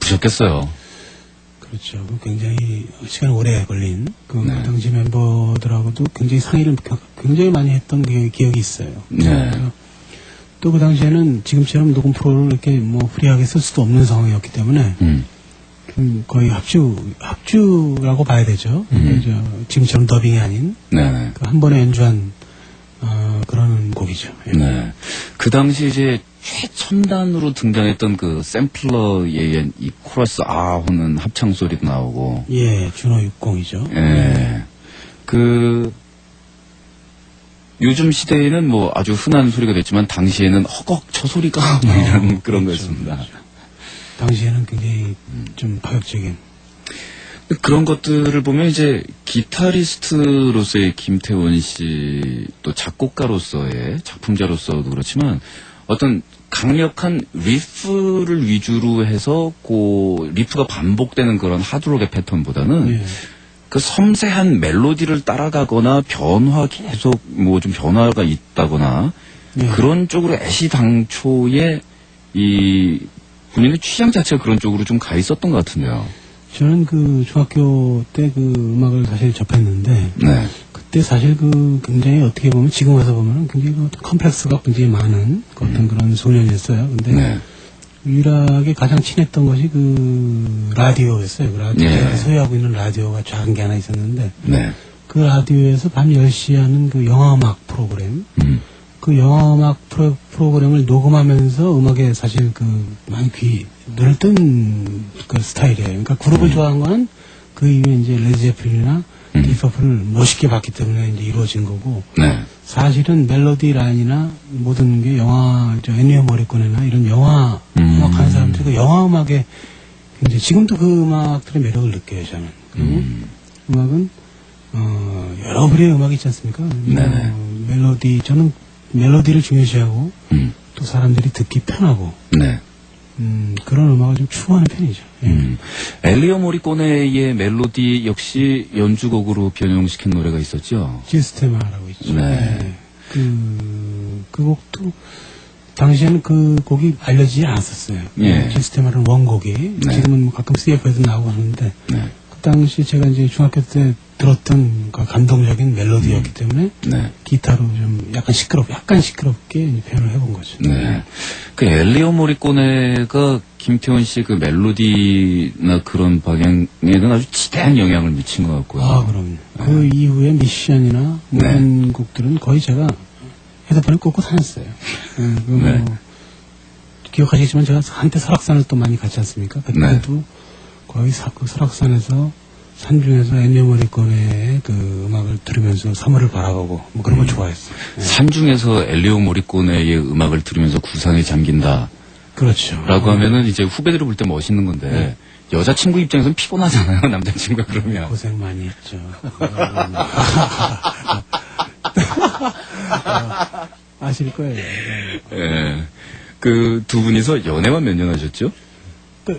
바쁘셨겠어요. 그렇죠. 굉장히 시간이 오래 걸린 그 네. 당시 멤버들하고도 굉장히 상의를 굉장히 많이 했던 기억이 있어요. 네. 또 그 당시에는 지금처럼 녹음 프로를 이렇게 뭐 프리하게 쓸 수도 없는 상황이었기 때문에 거의 합주라고 봐야 되죠. 지금처럼 더빙이 아닌 네. 그 한 번에 연주한 그런 곡이죠. 예. 네. 그 당시 이제 최첨단으로 등장했던 그 샘플러에 의한 이 코러스 아호는 합창 소리도 나오고. 예, 준호 60이죠. 예. 그 요즘 시대에는 뭐 아주 흔한 소리가 됐지만 당시에는 허걱 저 소리가 뭐 이런 그런 그렇죠, 거였습니다. 그렇죠. 당시에는 굉장히 좀 파격적인. 그런 것들을 보면 이제 기타리스트로서의 김태원 씨 또 작곡가로서의 작품자로서도 그렇지만 어떤 강력한 리프를 위주로 해서 그 리프가 반복되는 그런 하드록의 패턴보다는 예. 그 섬세한 멜로디를 따라가거나 변화 계속 뭐 좀 변화가 있다거나 예. 그런 쪽으로 애시당초에 이 본인의 취향 자체가 그런 쪽으로 좀 가 있었던 것 같은데요. 저는 그 중학교 때 그 음악을 사실 접했는데 네. 그때 사실 그 굉장히 어떻게 보면 지금 와서 보면 굉장히 그 컴플렉스가 굉장히 많은 그 어떤 그런 소년이었어요. 근데 네. 유일하게 가장 친했던 것이 그 라디오였어요. 그 라디오, 예. 제가 소유하고 있는 라디오가 작은 게 하나 있었는데 네. 그 라디오에서 밤 10시에 하는 그 영화음악 프로그램 그 영화음악 프로그램을 녹음하면서 음악에 사실 그 많이 눈을 뜬 그 스타일이에요. 그러니까 그룹을 좋아한 거는 그 이후에 이제 레드제플린이나 디퍼플을 멋있게 봤기 때문에 이제 이루어진 거고 네. 사실은 멜로디 라인이나 모든 게 애니어 모리코네나 이런 영화 음악하는 사람들이 그 영화 음악에 굉장히 지금도 그 음악들의 매력을 느껴요 저는. 그리고 음악은 여러 부류의 음악이 있지 않습니까? 네네. 멜로디 저는 멜로디를 중요시하고 또 사람들이 듣기 편하고 네. 그런 음악을 좀 추구하는 편이죠. 예. 엘리오 모리코네의 멜로디 역시 연주곡으로 변형시킨 노래가 있었죠. 시스테마라고 있죠. 네. 예. 그 곡도 당시에는 그 곡이 알려지지 않았었어요. 예. 시스테마라는 원곡이 네. 지금은 뭐 가끔 CF에도 나오고 하는데 네. 그 당시 제가 이제 중학교 때 들었던 그 감동적인 멜로디였기 때문에 네. 기타로 좀 약간 시끄럽게 이제 표현을 해본 거죠. 네. 그 엘리오 모리코네가 김태원 씨 그 멜로디나 그런 방향에는 아주 지대한 영향을 미친 것 같고요. 아, 그럼요. 그 이후에 미션이나 모든 곡들은 거의 제가 헤드폰에 꽂고 다녔어요. 네. 기억하시겠지만 제가 한때 설악산을 또 많이 갔지 않습니까? 그때도 거의 그 설악산에서 산중에서 엔니오 모리코네의 그 음악을 들으면서 사물을 바라보고 뭐 그런 걸 좋아했어요. 네. 산중에서 엘리오 모리코네의 음악을 들으면서 구상에 잠긴다. 그렇죠. 라고 하면은 이제 후배들을 볼 때 멋있는 건데 여자친구 입장에서는 피곤하잖아요. 남자친구가 그러면. 고생 많이 했죠. 아실 거예요. 예. 그 두 분이서 연애만 몇 년 하셨죠?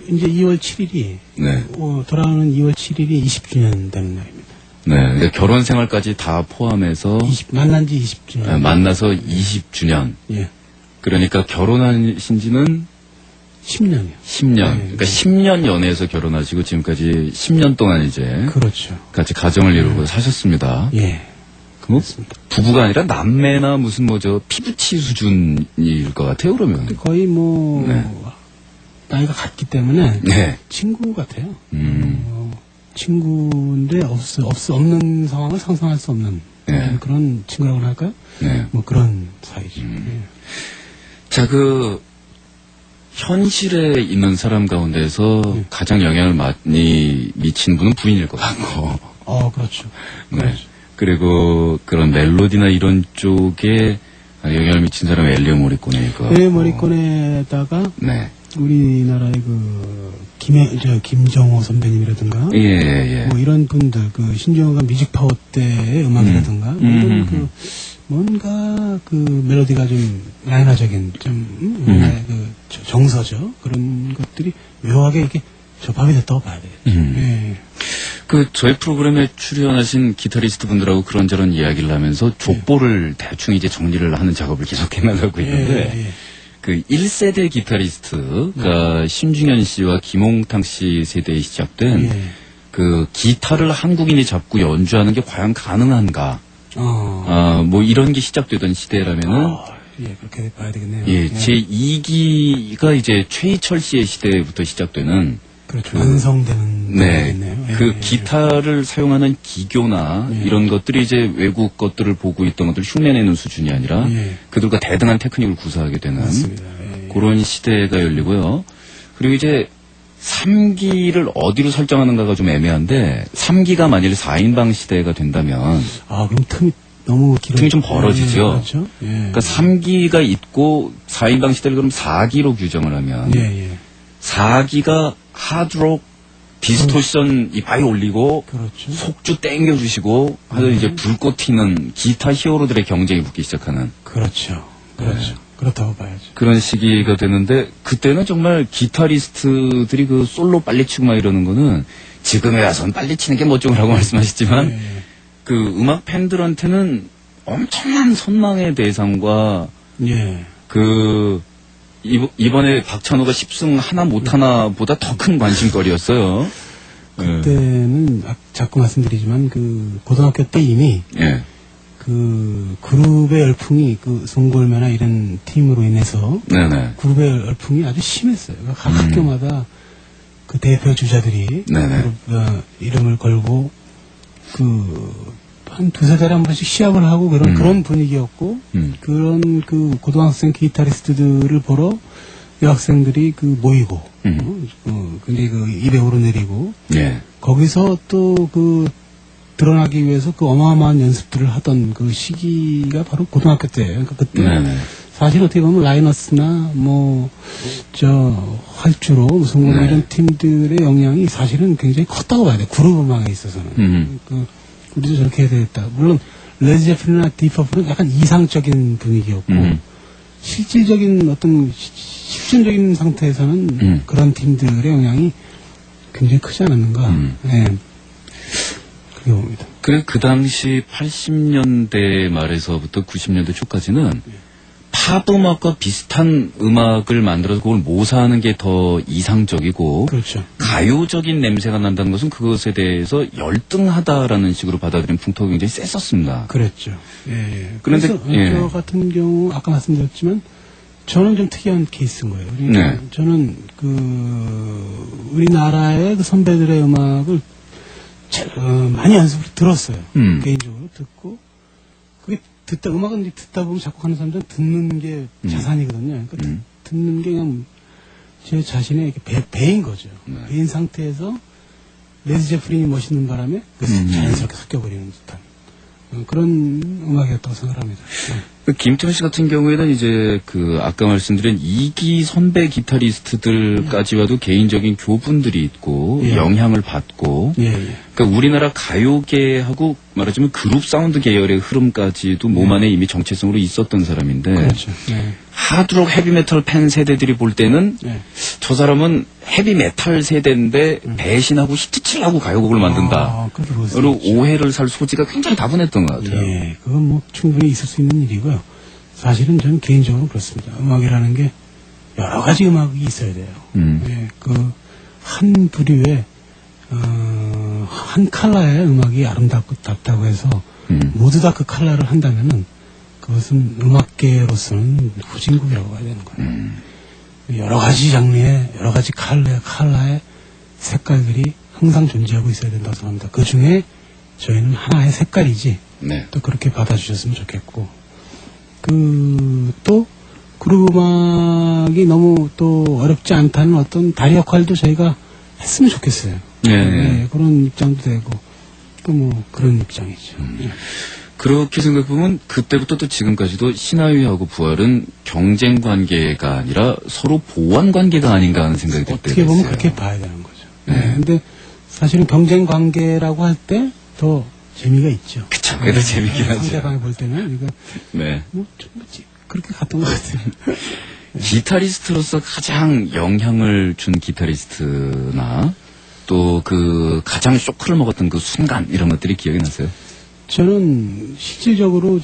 이제 2월 7일이 네. 돌아오는 2월 7일이 20주년 되는 날입니다. 네. 그러니까 결혼 생활까지 다 포함해서 만난 지 20주년. 만나서 20주년. 예. 그러니까 결혼하신 지는 10년이요. 10년. 네, 그러니까 10년 연애에서 결혼하시고 지금까지 10년 동안 이제 그렇죠. 같이 가정을 이루고 사셨습니다. 예. 뭐 부부가 아니라 남매나 무슨 뭐 저 피부치 수준일 것 같아요. 그러면. 거의 뭐 나이가 같기 때문에 네. 친구 같아요. 친구인데 없는 상황을 상상할 수 없는 그런 친구라고 할까요? 네. 뭐 그런 사이죠. 예. 자, 그 현실에 있는 사람 가운데서 가장 영향을 많이 미친 분은 부인일 것 같고. 그렇죠. 네. 그리고 그런 멜로디나 이런 쪽에 영향을 미친 사람은 엘리오 모리코네일 것 같고. 엘리오 모리코네에다가 네. 우리나라의 김정호 선배님이라든가 예. 뭐 이런 분들 그 신정호가 뮤직파워 때의 음악이라든가 뭐 이런 그 뭔가 그 멜로디가 좀 라이너적인 좀 그 정서죠. 그런 것들이 묘하게 이렇게 접합이 됐다고 봐야 돼요. 예. 그 저희 프로그램에 출연하신 기타리스트 분들하고 그런저런 이야기를 하면서 족보를 대충 이제 정리를 하는 작업을 계속 해나가고 있는데 그 1세대 기타리스트가 신중현 씨와 김홍탁 씨 세대에 시작된 예. 그 기타를 한국인이 잡고 연주하는 게 과연 가능한가? 뭐 이런 게 시작되던 시대라면은 예, 그렇게 봐야 되겠네요. 예, 제 2기가 이제 최희철 씨의 시대부터 시작되는 그렇죠. 완성되는 네, 거겠네요. 예, 그 예. 기타를 사용하는 기교나 예. 이런 것들이 이제 외국 것들을 보고 있던 것들 흉내내는 수준이 아니라 예. 그들과 대등한 테크닉을 구사하게 되는 맞습니다. 예. 그런 시대가 열리고요. 그리고 이제 3기를 어디로 설정하는가가 좀 애매한데 3기가 만일 4인방 시대가 된다면 그럼 틈이 너무 길어. 틈이 좀 벌어지죠. 예, 그렇죠. 예. 그러니까 3기가 있고 4인방 시대를 그럼 4기로 규정을 하면 예, 예. 4기가 하드록 디스토션 이파이 올리고 그렇죠. 속주 땡겨주시고 하여튼 이제 불꽃 튀는 기타 히어로들의 경쟁이 붙기 시작하는 그렇죠. 그렇죠. 그렇다고 봐야죠. 그런 시기가 되는데 그때는 정말 기타리스트들이 그 솔로 빨리 치고 막 이러는 거는 지금에 와서는 빨리 치는 게 뭐죠라고 말씀하셨지만 예, 예. 그 음악 팬들한테는 엄청난 선망의 대상과 예. 그 이번에 박찬호가 10승 하나 못하나 보다 더 큰 관심거리였어요. 그때는 자꾸 말씀드리지만 그 고등학교 때 이미 예. 그 그룹의 열풍이 그 송골매나 이런 팀으로 인해서 네네. 그룹의 열풍이 아주 심했어요. 각 학교마다 그 대표 주자들이 네네. 그룹 이름을 걸고 한 두세 달에 한 번씩 시합을 하고 그런 분위기였고 그런 그 고등학생 기타리스트들을 보러 여학생들이 그 모이고 근데 그 입에 오르내리고 예. 거기서 또 그 드러나기 위해서 그 어마어마한 연습들을 하던 그 시기가 바로 고등학교 때예요. 그러니까 그때 네네. 사실 어떻게 보면 라이너스나 활주로 무슨 네. 이런 팀들의 영향이 사실은 굉장히 컸다고 봐야 돼. 그룹 음악에 있어서는. 우리도 저렇게 해야 되겠다. 물론 레드 제플린이나 디퍼플은 약간 이상적인 분위기였고 실질적인 어떤 실존적인 상태에서는 그런 팀들의 영향이 굉장히 크지 않았는가. 예. 그렇게 봅니다. 그 당시 80년대 말에서부터 90년대 초까지는 팝 음악과 비슷한 음악을 만들어서 그걸 모사하는 게 더 이상적이고 그렇죠. 가요적인 냄새가 난다는 것은 그것에 대해서 열등하다라는 식으로 받아들인 풍토가 굉장히 셌었습니다. 그랬죠. 예. 그런데, 그래서 예. 저 같은 경우 아까 말씀드렸지만 저는 좀 특이한 케이스인 거예요. 그러니까 네. 저는 그 우리나라의 그 선배들의 음악을 많이 연습을 들었어요. 개인적으로 듣고 그게 음악은 듣다 보면 자꾸 하는 사람들은 듣는 게 자산이거든요. 그러니까 듣는 게 그냥 제 자신의 배인 거죠. 네. 배인 상태에서 레드 제플린이 멋있는 바람에 자연스럽게 섞여버리는 듯한 그런 음악이었다고 생각합니다. 그 김태훈 씨 같은 경우에는 이제 그 아까 말씀드린 2기 선배 기타리스트들까지와도 개인적인 교분들이 있고 예. 영향을 받고 예, 예. 그러니까 우리나라 가요계하고 말하자면 그룹 사운드 계열의 흐름까지도 몸 안에 이미 정체성으로 있었던 사람인데 그렇죠. 예. 하드록 헤비메탈 팬 세대들이 볼 때는 예. 저 사람은 헤비메탈 세대인데 배신하고 히트치려고 가요곡을 만든다. 그렇게 보세요. 그리고 오해를 살 소지가 굉장히 다분했던 것 같아요. 예, 그건 뭐 충분히 있을 수 있는 일이고요. 사실은 저는 개인적으로 그렇습니다. 음악이라는 게 여러 가지 음악이 있어야 돼요. 예, 그 한 부류의 한 컬러의 음악이 아름답다고 해서 모두 다 그 컬러를 한다면은 그것은 음악계로서는 후진국이라고 봐야 되는 거예요. 여러 가지 장르의 여러 가지 컬러의 색깔들이 항상 존재하고 있어야 된다고 생각합니다. 그 중에 저희는 하나의 색깔이지 네. 또 그렇게 받아주셨으면 좋겠고 또 그룹 음악이 너무 또 어렵지 않다는 어떤 다리 역할도 저희가 했으면 좋겠어요. 네. 그런 입장도 되고 또 뭐 그런 입장이죠. 그렇게 생각해보면 그때부터 또 지금까지도 신하위하고 부활은 경쟁 관계가 아니라 서로 보완 관계가 아닌가 하는 생각이 들 때가 어떻게 보면 있어요. 그렇게 봐야 되는 거죠. 근데 사실은 경쟁 관계라고 할 때 더 재미가 있죠. 그쵸, 그래도 재밌긴 하죠. 상대방이 볼 때는 이거 네. 그렇게 갔던 것 같아요. 기타리스트로서 가장 영향을 준 기타리스트나 또 그 가장 쇼크를 먹었던 그 순간 이런 것들이 기억이 나세요? 저는 실질적으로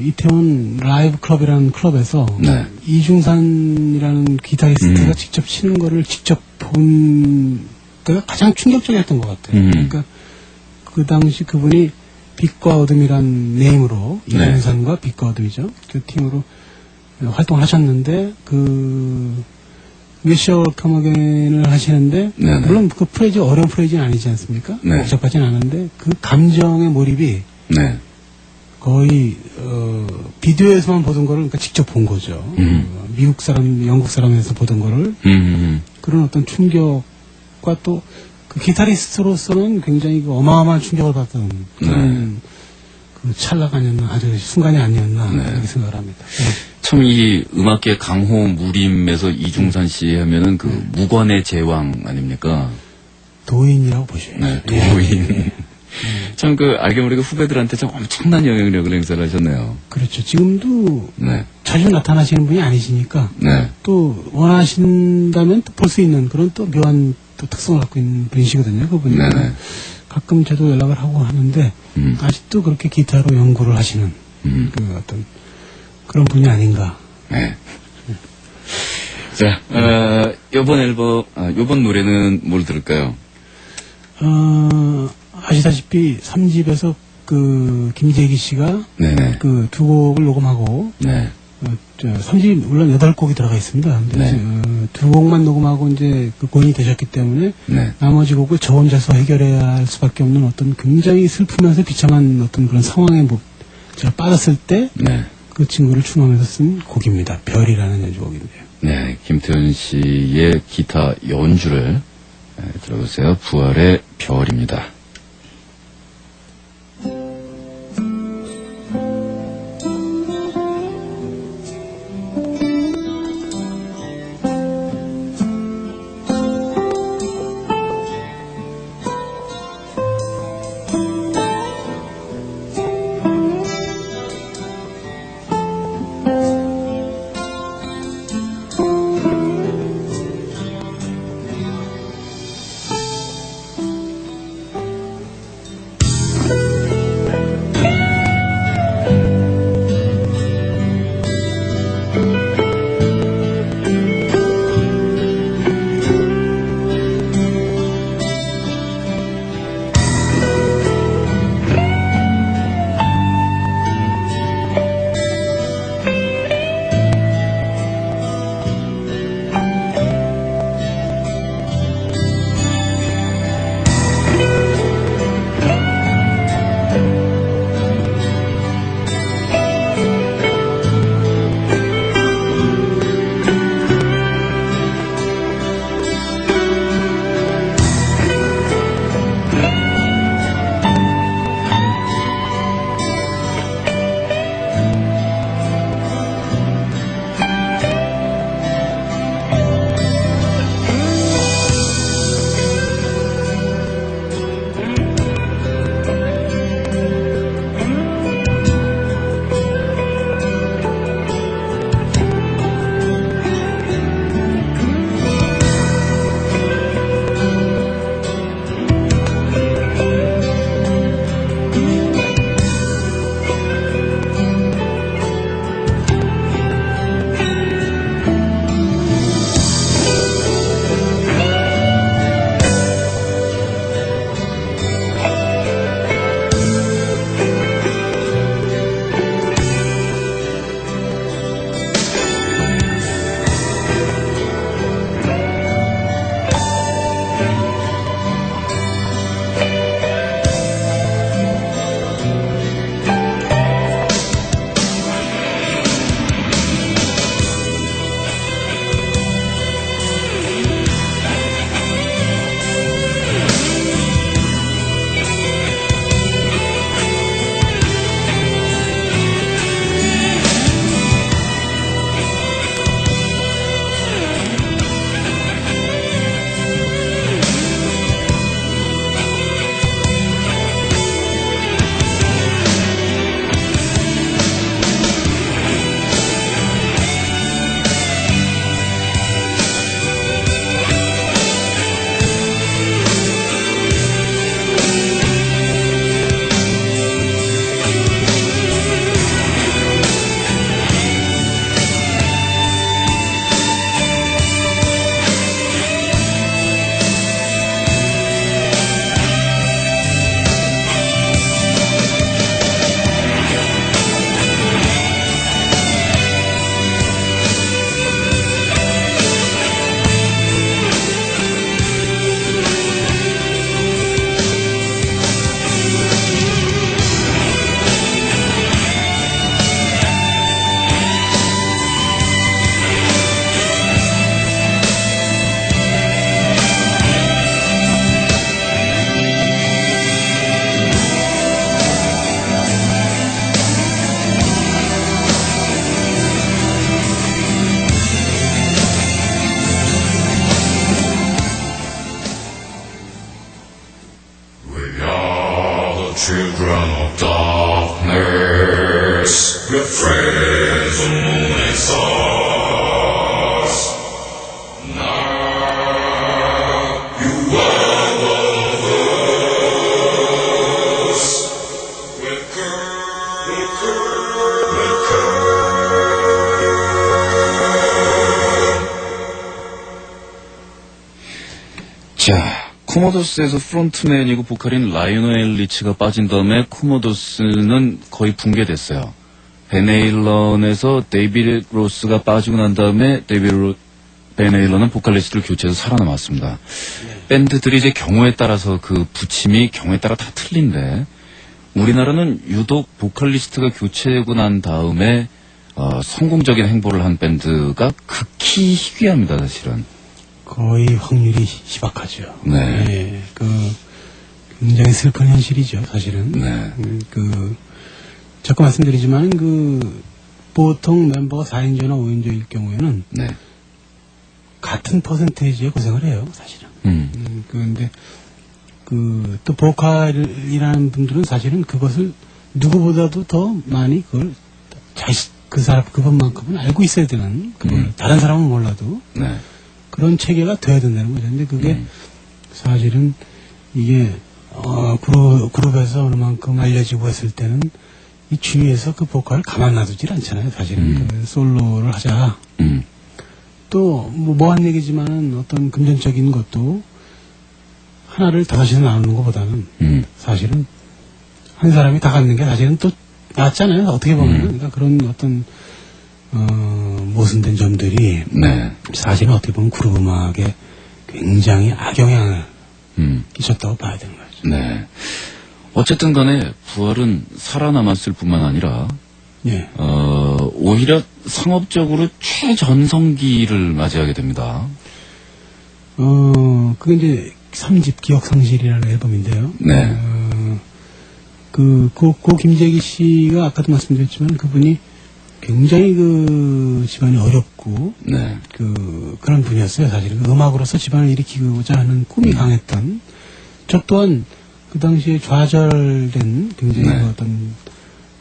이태원 라이브 클럽이라는 클럽에서 네. 이중산이라는 기타리스트가 직접 치는 거를 직접 본 때가 가장 충격적이었던 것 같아요. 그러니까 그 당시 그분이 빛과 어둠이란 네임으로 네. 이중산과 빛과 어둠이죠. 그 팀으로 활동하셨는데 위셔 카머겐을 하시는데 네네. 물론 그 프레이즈 어려운 프레이즈는 아니지 않습니까? 네. 복잡하진 않은데 그 감정의 몰입이 네. 거의 비디오에서만 보던 거를 그러니까 직접 본 거죠. 미국 사람, 영국 사람에서 보던 거를 그런 어떤 충격과 또 그 기타리스트로서는 굉장히 그 어마어마한 충격을 받던 그런 그 찰나가 아니었나 아주 순간이 아니었나 네. 그렇게 생각을 합니다. 참 이 음악계 강호 무림에서 이중산 씨 하면은 그 무관의 제왕 아닙니까? 도인이라고 보셔야죠. 네, 도인. 참 그 알게 모르게 후배들한테 참 엄청난 영향력을 행사를 하셨네요. 그렇죠. 지금도 네. 자주 나타나시는 분이 아니시니까 네. 또 원하신다면 볼 수 있는 그런 또 묘한 또 특성을 갖고 있는 분이시거든요. 그분이. 네네. 가끔 저도 연락을 하고 하는데 아직도 그렇게 기타로 연구를 하시는 그 어떤 그런 분이 아닌가. 네. 자, 요번 앨범, 요번 노래는 뭘 들을까요? 아시다시피 3집에서 그 김재기 씨가 네네. 그 두 곡을 녹음하고 네. 3집 물론 8곡이 들어가 있습니다. 근데 네. 두 곡만 녹음하고 이제 그 고인이 되셨기 때문에 네. 나머지 곡을 저 혼자서 해결해야 할 수밖에 없는 어떤 굉장히 슬프면서 비참한 어떤 그런 상황에 제가 빠졌을 때 그 네. 친구를 추모하면서 쓴 곡입니다. 별이라는 연주곡인데요. 네. 김태현 씨의 기타 연주를 들어보세요. 부활의 별입니다. children of darkness, we're friends of moon and stars. Now you are one of us. 자, 코모도스에서 프론트맨이고 보컬인 라이오넬 리치가 빠진 다음에 코모도스는 거의 붕괴됐어요. 벤 에일런에서 데이비드 로스가 빠지고 난 다음에 벤 에일런은 보컬리스트를 교체해서 살아남았습니다. 밴드들이 이제 경우에 따라서 그 부침이 경우에 따라 다 틀린데 우리나라는 유독 보컬리스트가 교체되고 난 다음에 성공적인 행보를 한 밴드가 극히 희귀합니다, 사실은. 거의 확률이 희박하죠. 네. 네, 굉장히 슬픈 현실이죠, 사실은. 네. 자꾸 말씀드리지만, 보통 멤버가 4인조나 5인조일 경우에는, 네. 같은 퍼센테이지에 고생을 해요, 사실은. 그런데, 또 보컬이라는 분들은 사실은 그것을 누구보다도 더 많이 그것만큼은 알고 있어야 되는, 다른 사람은 몰라도, 네. 그런 체계가 돼야 된다는 거죠. 근데 그게 사실은 이게 그룹에서 어느 만큼 알려지고 했을 때는 이 주위에서 그 보컬을 가만 놔두질 않잖아요. 사실은 그 솔로를 하자. 또 뭐한 얘기지만은 어떤 금전적인 것도 하나를 다섯이서 나누는 것보다는 사실은 한 사람이 다 갖는 게 사실은 또 낫잖아요. 어떻게 보면 그러니까 그런 어떤 모순된 점들이 네. 사실은 어떻게 보면 그룹 음악에 굉장히 악영향을 끼쳤다고 봐야 되는 거죠. 네. 어쨌든 간에 부활은 살아남았을 뿐만 아니라 예. 오히려 상업적으로 최전성기를 맞이하게 됩니다. 그게 이제 3집 기억상실이라는 앨범인데요. 네. 고 김재기 씨가 아까도 말씀드렸지만 그분이 굉장히 집안이 어렵고, 네. 그런 분이었어요, 사실은. 음악으로서 집안을 일으키고자 하는 꿈이 강했던, 저 또한 그 당시에 좌절된 굉장히 네.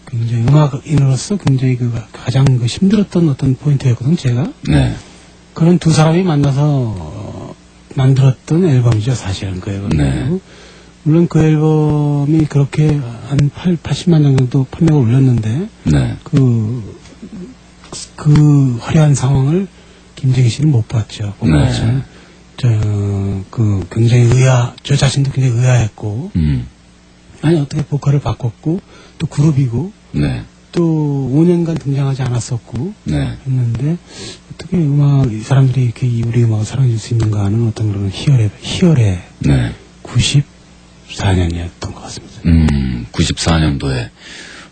굉장히 음악인으로서 굉장히 가장 힘들었던 어떤 포인트였거든요, 제가. 네. 그런 두 사람이 만나서 만들었던 앨범이죠, 사실은 그 앨범이. 네. 물론 그 앨범이 그렇게 한 80만 장 정도 판매가 올렸는데, 네. 그 화려한 상황을 김재기 씨는 못 봤죠. 못 네. 봤지만, 굉장히 저 자신도 굉장히 의아했고, 아니, 어떻게 보컬을 바꿨고, 또 그룹이고, 네. 또 5년간 등장하지 않았었고, 네. 했는데, 어떻게 이 사람들이 이렇게 우리 음악을 사랑해줄 수 있는가 하는 어떤 그런 희열의 네. 94년이었던 것 같습니다. 94년도에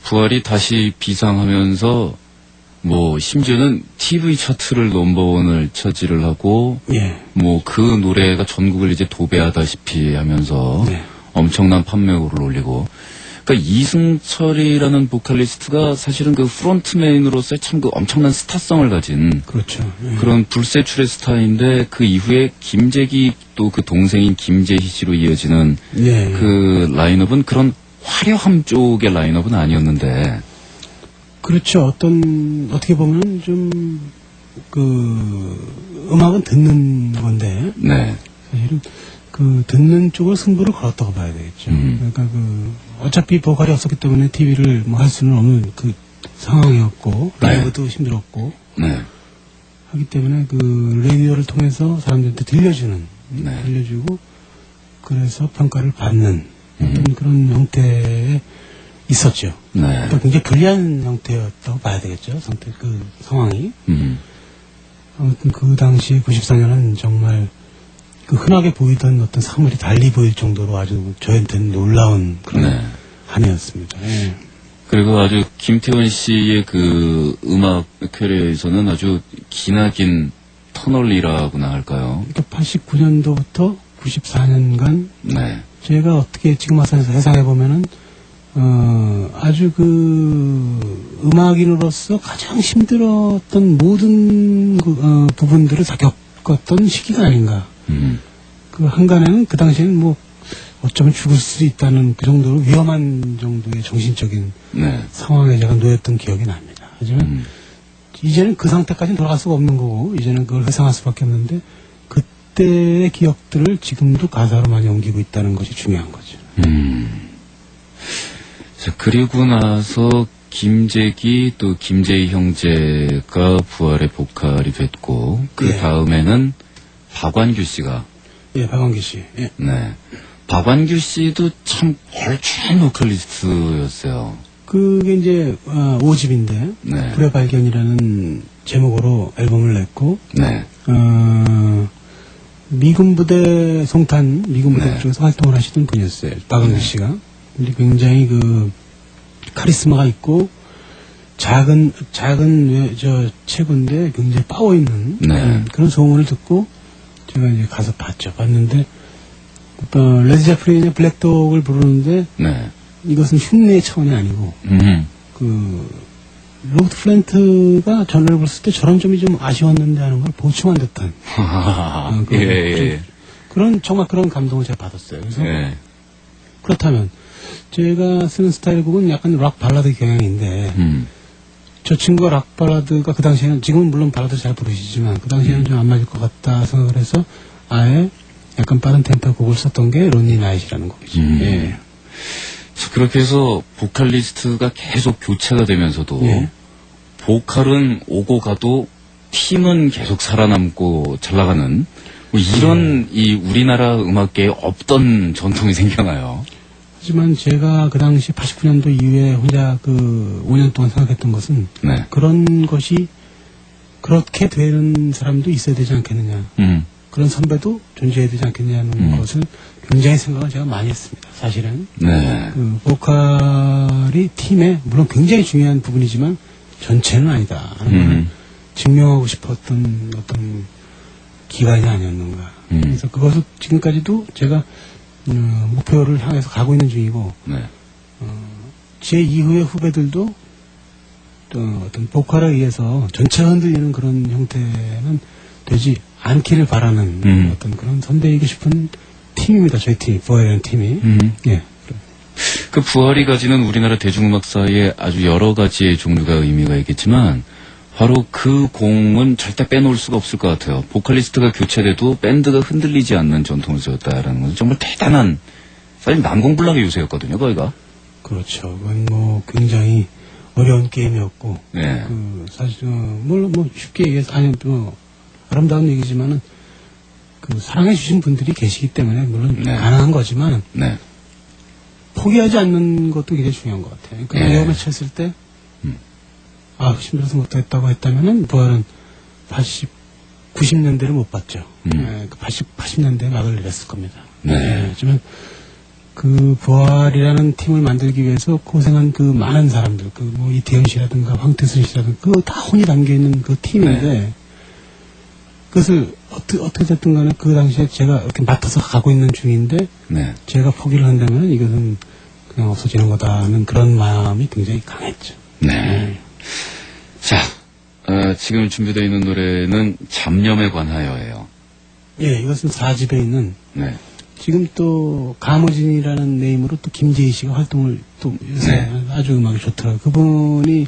부활이 다시 비상하면서 심지어는 TV 차트를 넘버원을 차지를 하고 예. 그 노래가 전국을 이제 도배하다시피 하면서 네. 엄청난 판매고를 올리고 그러니까 이승철이라는 보컬리스트가 사실은 그 프론트맨으로서의 참 엄청난 스타성을 가진 그렇죠. 예. 그런 불세출의 스타인데 그 이후에 김재기 또 그 동생인 김재희 씨로 이어지는 예. 그 라인업은 그런 화려함 쪽의 라인업은 아니었는데 그렇죠. 어떻게 보면 음악은 듣는 건데, 네. 사실은 듣는 쪽을 승부를 걸었다고 봐야 되겠죠. 그러니까 어차피 보컬이 없었기 때문에 TV를 할 수는 없는 상황이었고, 라이브도 힘들었고, 네. 하기 때문에 라디오를 통해서 사람들한테 들려주고, 그래서 평가를 받는 어떤 그런 형태에 있었죠. 네. 그러니까 굉장히 불리한 형태였다고 봐야 되겠죠. 상황이. 아무튼 그 당시 94년은 정말 흔하게 보이던 어떤 사물이 달리 보일 정도로 아주 저한테는 놀라운 그런 네. 한 해였습니다. 예. 그리고 아주 김태원 씨의 음악 캐리어에서는 아주 기나긴 터널이라고나 할까요? 그러니까 89년도부터 94년간 네. 제가 어떻게 지금 와서 회상해보면은 아주 음악인으로서 가장 힘들었던 모든 부분들을 다 겪었던 시기가 아닌가. 한간에는 그 당시에는 어쩌면 죽을 수도 있다는 그 정도로 위험한 정도의 정신적인 네. 상황에 제가 놓였던 기억이 납니다. 하지만 이제는 그 상태까지는 돌아갈 수가 없는 거고 이제는 그걸 회상할 수밖에 없는데 그때의 기억들을 지금도 가사로 많이 옮기고 있다는 것이 중요한 거죠. 자, 그리고 나서 김재기 또 김재희 형제가 부활의 보컬이 됐고 그 다음에는 박완규 씨가 예, 박완규 씨. 예. 네. 박완규 씨도 참 걸출한 보컬리스트였어요. 그게 이제 5집인데 네. 불의 발견이라는 제목으로 앨범을 냈고 네. 미군 부대 송탄 미군 부대 네. 쪽에서 활동을 하시던 분이었어요. 박완규 씨가. 근데 굉장히 그 카리스마가 있고 작은 체구인데 굉장히 파워 있는 네. 그런 소문을 듣고 제가 이제 가서 봤는데 레드 제플린의 블랙독을 부르는데 네. 이것은 흉내의 차원이 아니고 로버트 플랜트가 전화를 불렀을 때 저런 점이 좀 아쉬웠는데 하는 걸 보충한 듯한 예. 그런 정말 그런 감동을 제가 받았어요. 그래서 예. 그렇다면 제가 쓰는 스타일 곡은 약간 락 발라드 경향인데 저 친구가 락 발라드가 그 당시에는 지금은 물론 발라드 잘 부르시지만 그 당시에는 좀 안 맞을 것 같다 생각을 해서 아예 약간 빠른 템포의 곡을 썼던 게 론리 나잇이라는 곡이죠. 예. 그렇게 해서 보컬리스트가 계속 교체가 되면서도 예. 보컬은 오고 가도 팀은 계속 살아남고 잘 나가는 뭐 이런 이 우리나라 음악계에 없던 전통이 생겨나요. 하지만 제가 그 당시 89년도 이후에 혼자 그 5년 동안 생각했던 것은 네. 그런 것이 그렇게 되는 사람도 있어야 되지 않겠느냐. 그런 선배도 존재해야 되지 않겠냐는 것을 굉장히 생각을 제가 많이 했습니다. 사실은. 네. 그 보컬이 팀에 물론 굉장히 중요한 부분이지만 전체는 아니다. 증명하고 싶었던 어떤 기간이 아니었는가. 그래서 그것을 지금까지도 제가 목표를 향해서 가고 있는 중이고 네. 제 이후의 후배들도 어떤 보컬에 의해서 전체가 흔들리는 그런 형태는 되지 않기를 바라는 어떤 그런 선배이고 싶은 팀입니다. 저희 팀, 부활이라는 팀이. 예. 그 부활이 가지는 우리나라 대중음악사에 아주 여러 가지의 종류가 의미가 있겠지만 바로 그 공은 절대 빼놓을 수가 없을 것 같아요. 보컬리스트가 교체돼도 밴드가 흔들리지 않는 전통을 세웠다라는 것은 정말 대단한 사실 난공불락의 유세였거든요. 거기가. 그렇죠. 그건 뭐 굉장히 어려운 게임이었고 네. 그 사실 물론 뭐 쉽게 얘기해서 아니 뭐 아름다운 얘기지만은 그 사랑해 주신 분들이 계시기 때문에 물론 네. 가능한 거지만 네. 포기하지 않는 것도 굉장히 중요한 것 같아요. 그러니까 네. 위험에 처했을 때 힘들어서 못했다고 했다면은 부활은 90년대를 못 봤죠. 그 80년대에 막을 내렸을 겁니다. 네. 하지만 그 부활이라는 팀을 만들기 위해서 고생한 그 많은 사람들, 그 뭐 이태현 씨라든가 황태순 씨라든가 그 다 혼이 담겨 있는 그 팀인데 네. 그것을 어떻게 됐든 간에 그 당시에 제가 이렇게 맡아서 가고 있는 중인데 네. 제가 포기를 한다면 이것은 그냥 없어지는 거다는 그런 마음이 굉장히 강했죠. 네. 자, 지금 준비되어 있는 노래는 잡념에 관하여예요. 예, 이것은 4집에 있는 네. 지금 또 가모진이라는 네임으로 또 김재희 씨가 활동을 또 요새 네. 아주 음악이 좋더라고요. 그분이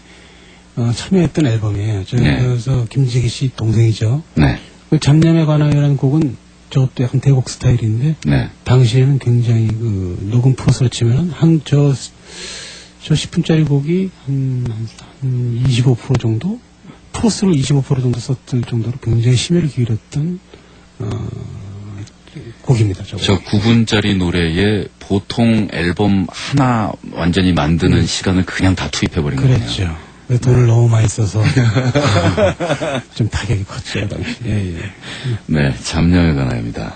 참여했던 앨범이에요. 그래서 김재희 씨 동생이죠. 네. 그 잡념에 관하여라는 곡은 저것도 약간 대곡 스타일인데 네. 당시에는 굉장히 그 녹음 프로스로 치면 저 10분짜리 곡이 한 25% 정도? 프로스를 25% 정도 썼을 정도로 굉장히 심혈을 기울였던 곡입니다. 저 9분짜리 노래에 보통 앨범 하나 완전히 만드는 시간을 그냥 다 투입해버린 거예요. 그랬죠. 돈을 너무 많이 써서 좀 타격이 컸죠. 당시. 예. 네, 잡념에 관하여입니다.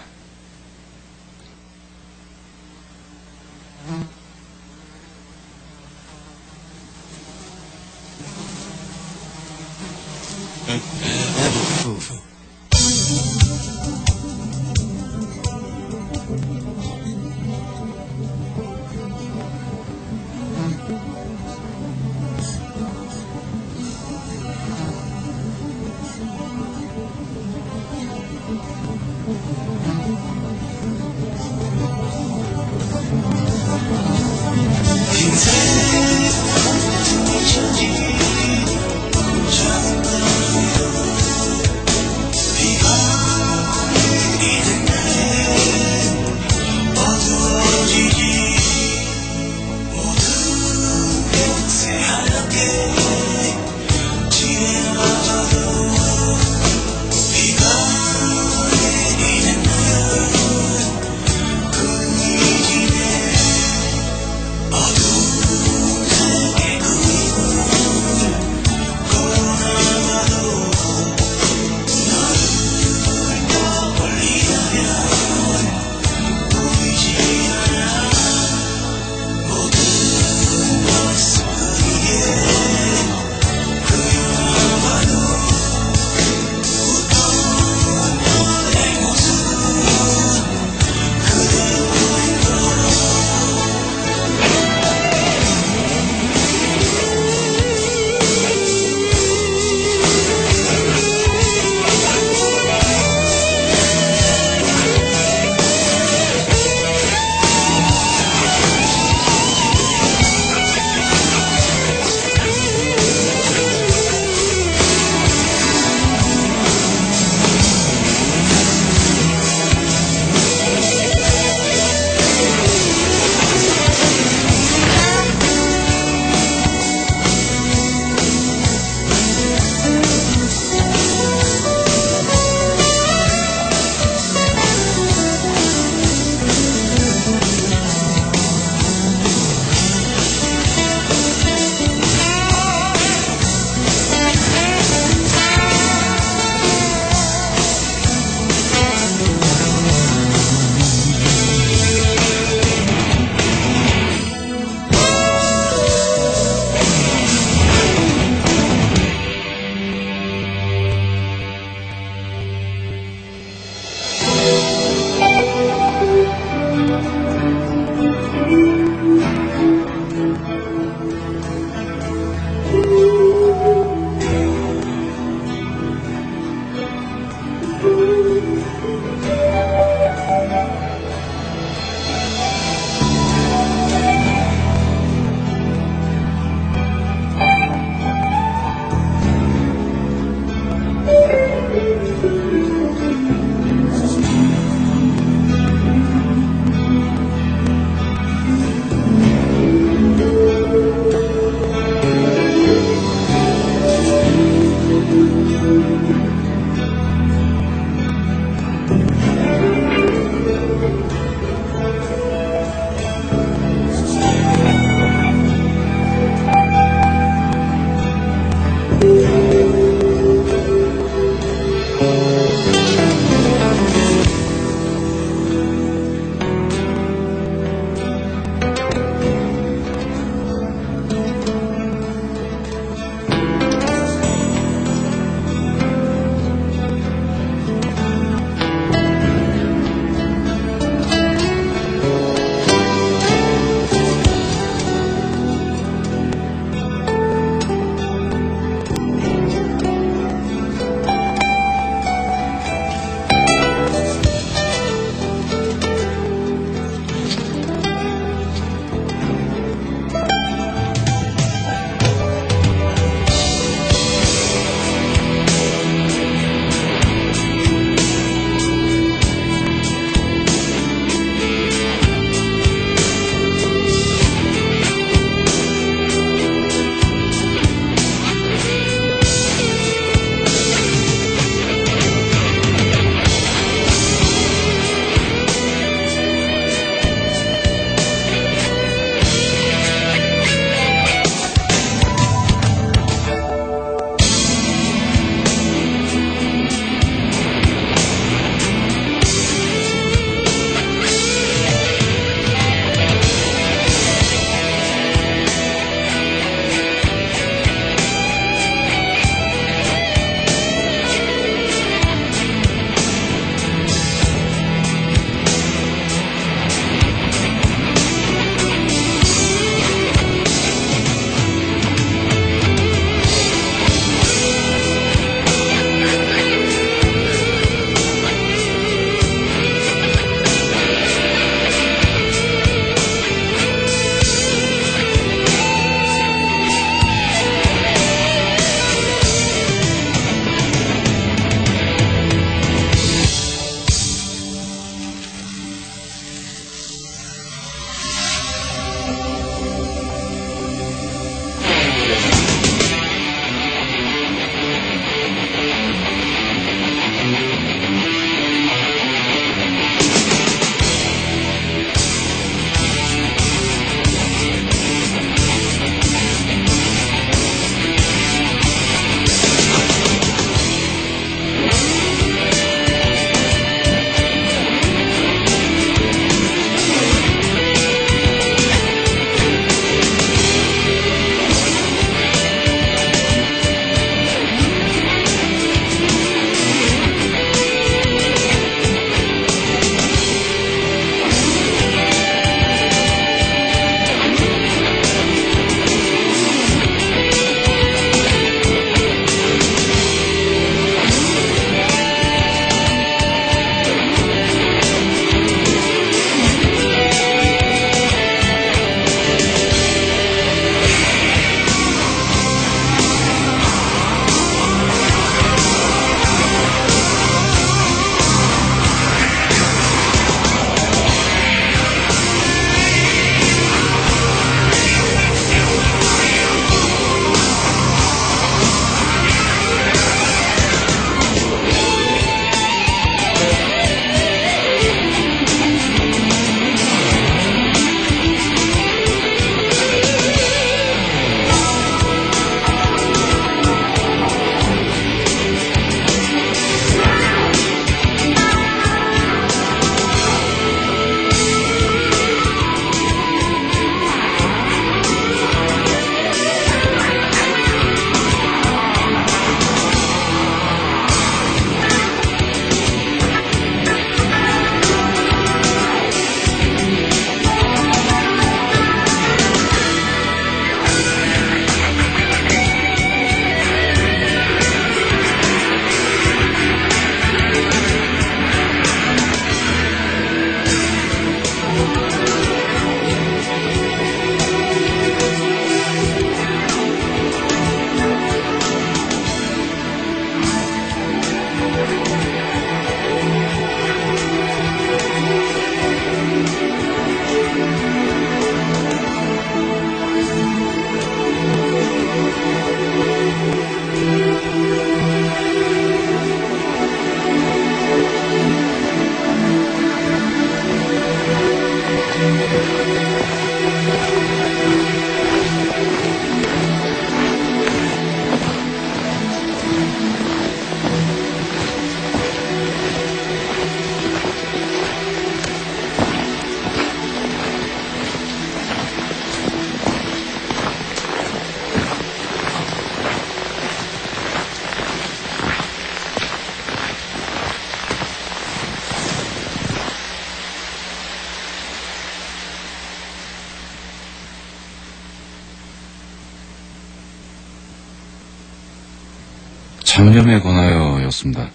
잡념에 관하여였습니다.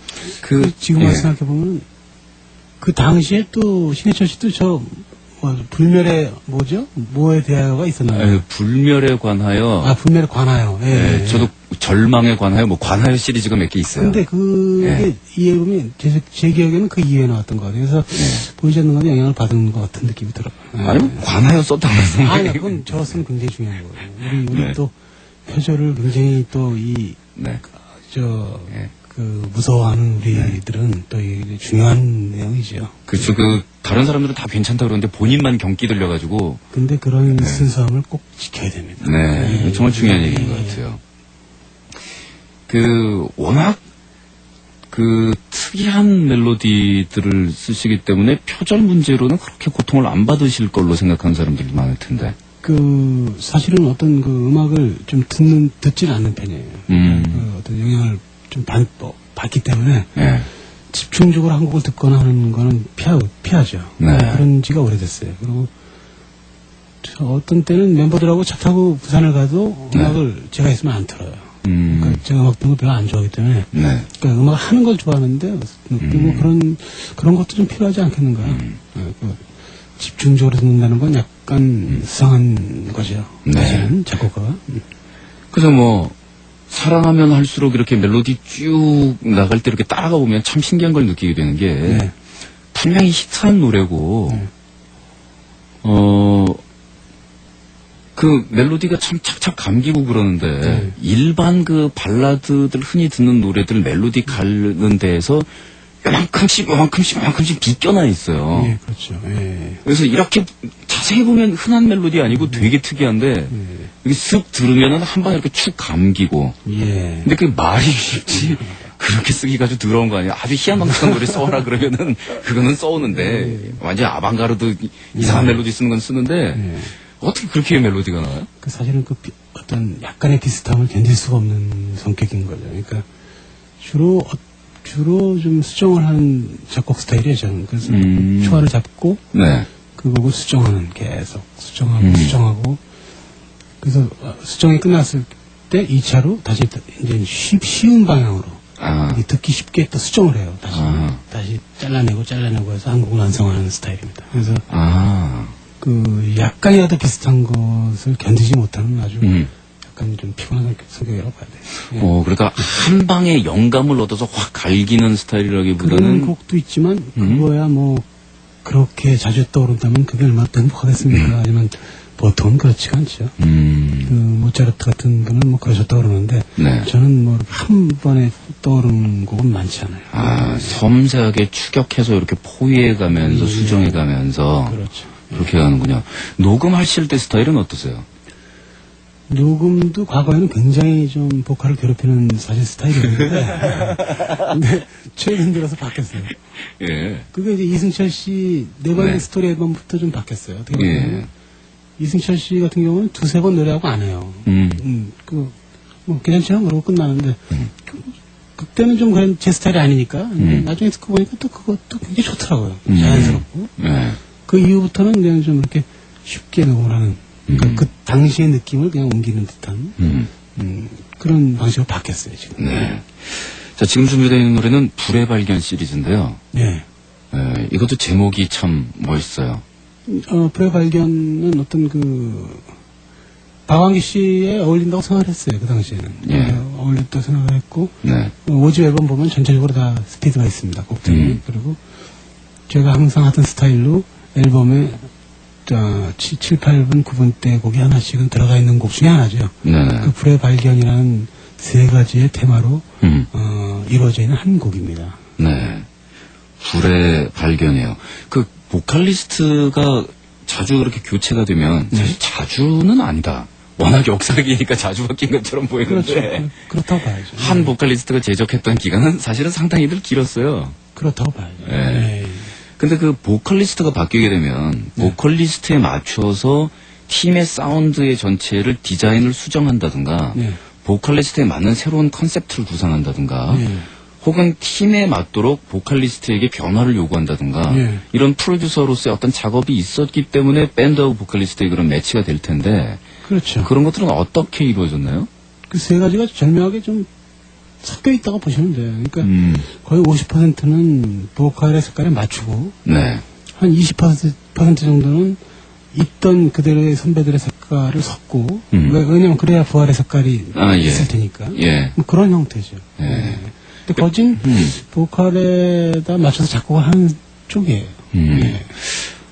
지금 예. 생각해보면, 그 당시에 또, 신해철 씨도 불멸의, 뭐에 대하여가 있었나요? 불멸에 관하여. 불멸에 관하여. 예. 저도 절망에 관하여, 관하여 시리즈가 몇 개 있어요. 근데 그게 이 앨범이 제 기억에는 그 이후에 나왔던 것 같아요. 그래서 보이지 않는 건데 영향을 받은 것 같은 느낌이 들어요. 아니, 관하여 썼다고 했어요. 아니, 그건 저로서는 굉장히 중요한 거예요. 우리 네. 또 표절을 굉장히 또 네. 무서워하는 우리들은 또 이게 중요한 내용이죠. 그렇죠. 다른 사람들은 다 괜찮다 그러는데 본인만 경기 들려가지고. 근데 그런 순수함을 꼭 지켜야 됩니다. 네. 정말 중요한 얘기인 것 같아요. 워낙 특이한 멜로디들을 쓰시기 때문에 표절 문제로는 그렇게 고통을 안 받으실 걸로 생각하는 사람들이 많을 텐데. 사실은 어떤 음악을 좀 듣지는 않는 편이에요. 어떤 영향을 좀 받기 때문에. 네. 집중적으로 한 곡을 듣거나 하는 거는 피하죠. 네. 그런 지가 오래됐어요. 그리고 어떤 때는 멤버들하고 차 타고 부산을 가도 음악을 제가 있으면 안 틀어요. 그러니까 제가 음악 듣는 거 별로 안 좋아하기 때문에. 네. 그러니까 음악을 하는 걸 좋아하는데, 그리고 그런 것도 좀 필요하지 않겠는가. 집중적으로 듣는다는 건 약간 수상한 거죠. 네. 사실은 작곡가가. 그래서 사랑하면 할수록 이렇게 멜로디 쭉 나갈 때 이렇게 따라가 보면 참 신기한 걸 느끼게 되는 게, 네. 분명히 히트한 노래고, 멜로디가 참 착착 감기고 그러는데, 일반 발라드들 흔히 듣는 노래들 멜로디 가는 데에서 요만큼씩 비껴나 있어요. 예, 그렇죠. 예. 그래서 이렇게 자세히 보면 흔한 멜로디 아니고 되게 특이한데, 이렇게 쓱 들으면은 한 방에 이렇게 축 감기고. 예. 근데 그게 말이 쉽지. 그렇게 쓰기가 좀 더러운 거 아니야? 아주 희한망측한 노래 써라 그러면은, 그거는 써오는데, 완전 아방가르드 이상한 멜로디 쓰는 건 쓰는데, 어떻게 그렇게 멜로디가 나와요? 사실은 어떤 약간의 비슷함을 견딜 수가 없는 성격인 거죠. 그러니까 주로 좀 수정을 하는 작곡 스타일이에요, 저는. 그래서 초화를 잡고, 네. 그거고 수정하는, 계속 수정하고, 그래서 수정이 끝났을 때 2차로 다시 이제 쉬운 방향으로, 듣기 쉽게 또 수정을 해요. 다시 잘라내고 해서 한 곡을 완성하는 스타일입니다. 그래서, 약간이라도 비슷한 것을 견디지 못하는 아주, 약간 좀 피곤한 성격이라고 봐야 돼요. 예. 그러니까 한 방에 영감을 얻어서 확 갈기는 스타일이라기보다는. 그런 곡도 있지만, 그거야 그렇게 자주 떠오른다면 그게 얼마나 행복하겠습니까? 하지만 보통은 그렇지가 않죠. 모차르트 같은 분은 그러셨다고 그러는데, 네. 저는 한 번에 떠오르는 곡은 많지 않아요. 섬세하게 추격해서 이렇게 포위해가면서 수정해가면서. 그렇죠. 그렇게 하는군요. 녹음하실 때 스타일은 어떠세요? 녹음도 과거에는 굉장히 좀 보컬을 괴롭히는 사실 스타일이었는데, 근데 최근 들어서 바뀌었어요. 예. 그게 이제 이승철 씨 네버엔딩 네. 스토리 앨범부터 좀 바뀌었어요. 어떻게 보면 예. 이승철 씨 같은 경우는 두세 번 노래하고 안 해요. 괜찮죠? 그러고 끝나는데, 그때는 좀 그런 제 스타일이 아니니까, 나중에 듣고 보니까 또 그것도 굉장히 좋더라고요. 자연스럽고. 네. 그 이후부터는 그냥 좀 이렇게 쉽게 녹음을 하는, 그러니까 그 당시의 느낌을 그냥 옮기는 듯한, 그런 방식으로 바뀌었어요, 지금. 네. 자, 지금 준비되어 있는 노래는 불의 발견 시리즈인데요. 네. 이것도 제목이 참 멋있어요. 불의 발견은 어떤 박완기 씨에 어울린다고 생각을 했어요, 그 당시에는. 예. 어울렸다고 생각을 했고, 네. 5집 앨범 보면 전체적으로 다 스피드가 있습니다, 곡들이. 그리고 제가 항상 하던 스타일로 앨범에 7, 8분, 9분 대 곡이 하나씩은 들어가 있는 곡 중에 하나죠. 네. 그 불의 발견이라는 세 가지의 테마로 이루어져 있는 한 곡입니다. 네. 불의 발견이에요. 그 보컬리스트가 자주 그렇게 교체가 되면 사실 자주는 아니다. 워낙 역사기니까 자주 바뀐 것처럼 보이는데 그렇죠. 그렇다고 봐야죠. 한 보컬리스트가 제적했던 기간은 사실은 상당히들 길었어요. 그렇다고 봐야죠. 네. 근데 그 보컬리스트가 바뀌게 되면 보컬리스트에 맞춰서 팀의 사운드의 전체를 디자인을 수정한다든가 네. 보컬리스트에 맞는 새로운 컨셉트를 구상한다든가 혹은 팀에 맞도록 보컬리스트에게 변화를 요구한다든가 이런 프로듀서로서의 어떤 작업이 있었기 때문에 밴드하고 보컬리스트의 그런 매치가 될 텐데 그렇죠. 그런 것들은 어떻게 이루어졌나요? 그 세 가지가 절묘하게 좀 섞여 있다고 보시면 돼요. 그러니까 거의 50%는 보컬의 색깔에 맞추고 네. 한 20% 정도는 있던 그들의 선배들의 색깔을 섞고 왜냐면 그래야 부활의 색깔이 있을 테니까 뭐 그런 형태죠. 근데 거진 보컬에다 맞춰서 작곡을 하는 쪽이에요.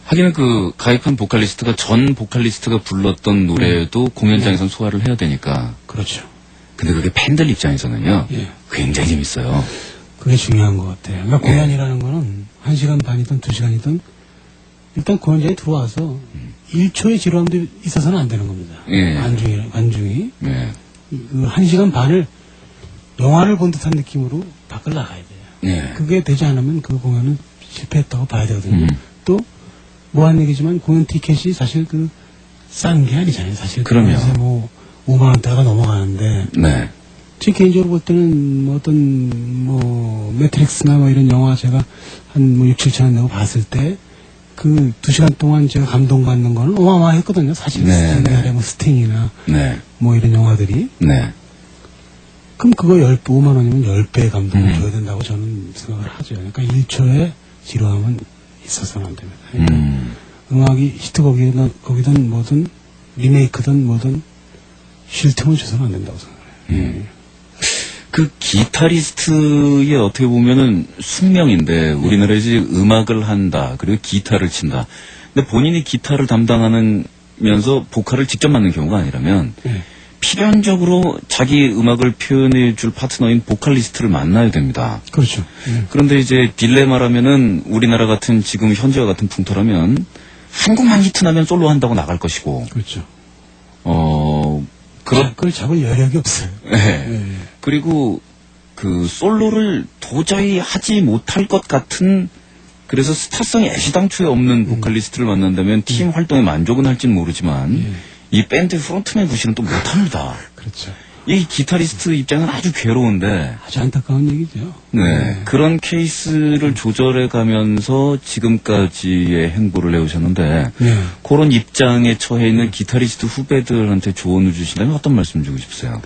하기는 그 가입한 보컬리스트가 전 보컬리스트가 불렀던 노래도 공연장에서는 소화를 해야 되니까. 그렇죠. 근데 그게 팬들 입장에서는요. 굉장히 재밌어요. 그게 중요한 것 같아요. 그러니까 공연이라는 거는 1시간 반이든 2시간이든 일단 공연장에 들어와서 1초의 지루함도 있어서는 안 되는 겁니다. 관중이. 그 1시간 반을 영화를 본 듯한 느낌으로 밖을 나가야 돼요. 그게 되지 않으면 그 공연은 실패했다고 봐야 되거든요. 또 뭐한 얘기지만 공연 티켓이 사실 그 싼 게 아니잖아요. 사실 그럼요. 요새 뭐 5만 원대가 넘어가는데 제 개인적으로 볼 때는 뭐 어떤 뭐 매트릭스나 뭐 이런 영화 제가 한 뭐 6, 7천 원 내고 봤을 때 그 2시간 동안 제가 감동받는 거는 어마어마했거든요. 사실 옛날에 뭐 스팅이나 뭐 이런 영화들이 그럼 그거 5만 원이면 10배의 감동을 줘야 된다고 저는 생각을 하죠. 그러니까 1초의 지루함은 있어서는 안 됩니다. 그러니까 음악이 히트곡이든 뭐든 리메이크든 뭐든 쉴 틈을 줘서는 안 된다고 생각해요. 그 기타리스트의 어떻게 보면은 숙명인데 우리나라에 이제 음악을 한다 그리고 기타를 친다. 근데 본인이 기타를 담당하면서 보컬을 직접 맡는 경우가 아니라면 필연적으로 자기 음악을 표현해 줄 파트너인 보컬리스트를 만나야 됩니다. 그렇죠. 그런데 이제 딜레마라면은 우리나라 같은 지금 현재와 같은 풍토라면 한 곡만 히트나면 솔로 한다고 나갈 것이고. 그렇죠. 그걸 잡을 여력이 없어요. 그리고 그 솔로를 도저히 하지 못할 것 같은 그래서 스타성이 애시당초에 없는 보컬리스트를 만난다면 팀 활동에 만족은 할지는 모르지만 이 밴드 프론트맨 구실은 또 못합니다. 그렇죠. 이 기타리스트 입장은 아주 괴로운데 아주 안타까운 얘기죠. 그런 케이스를 조절해 가면서 지금까지의 행보를 해오셨는데 그런 입장에 처해 있는 기타리스트 후배들한테 조언을 주신다면 어떤 말씀 주고 싶으세요?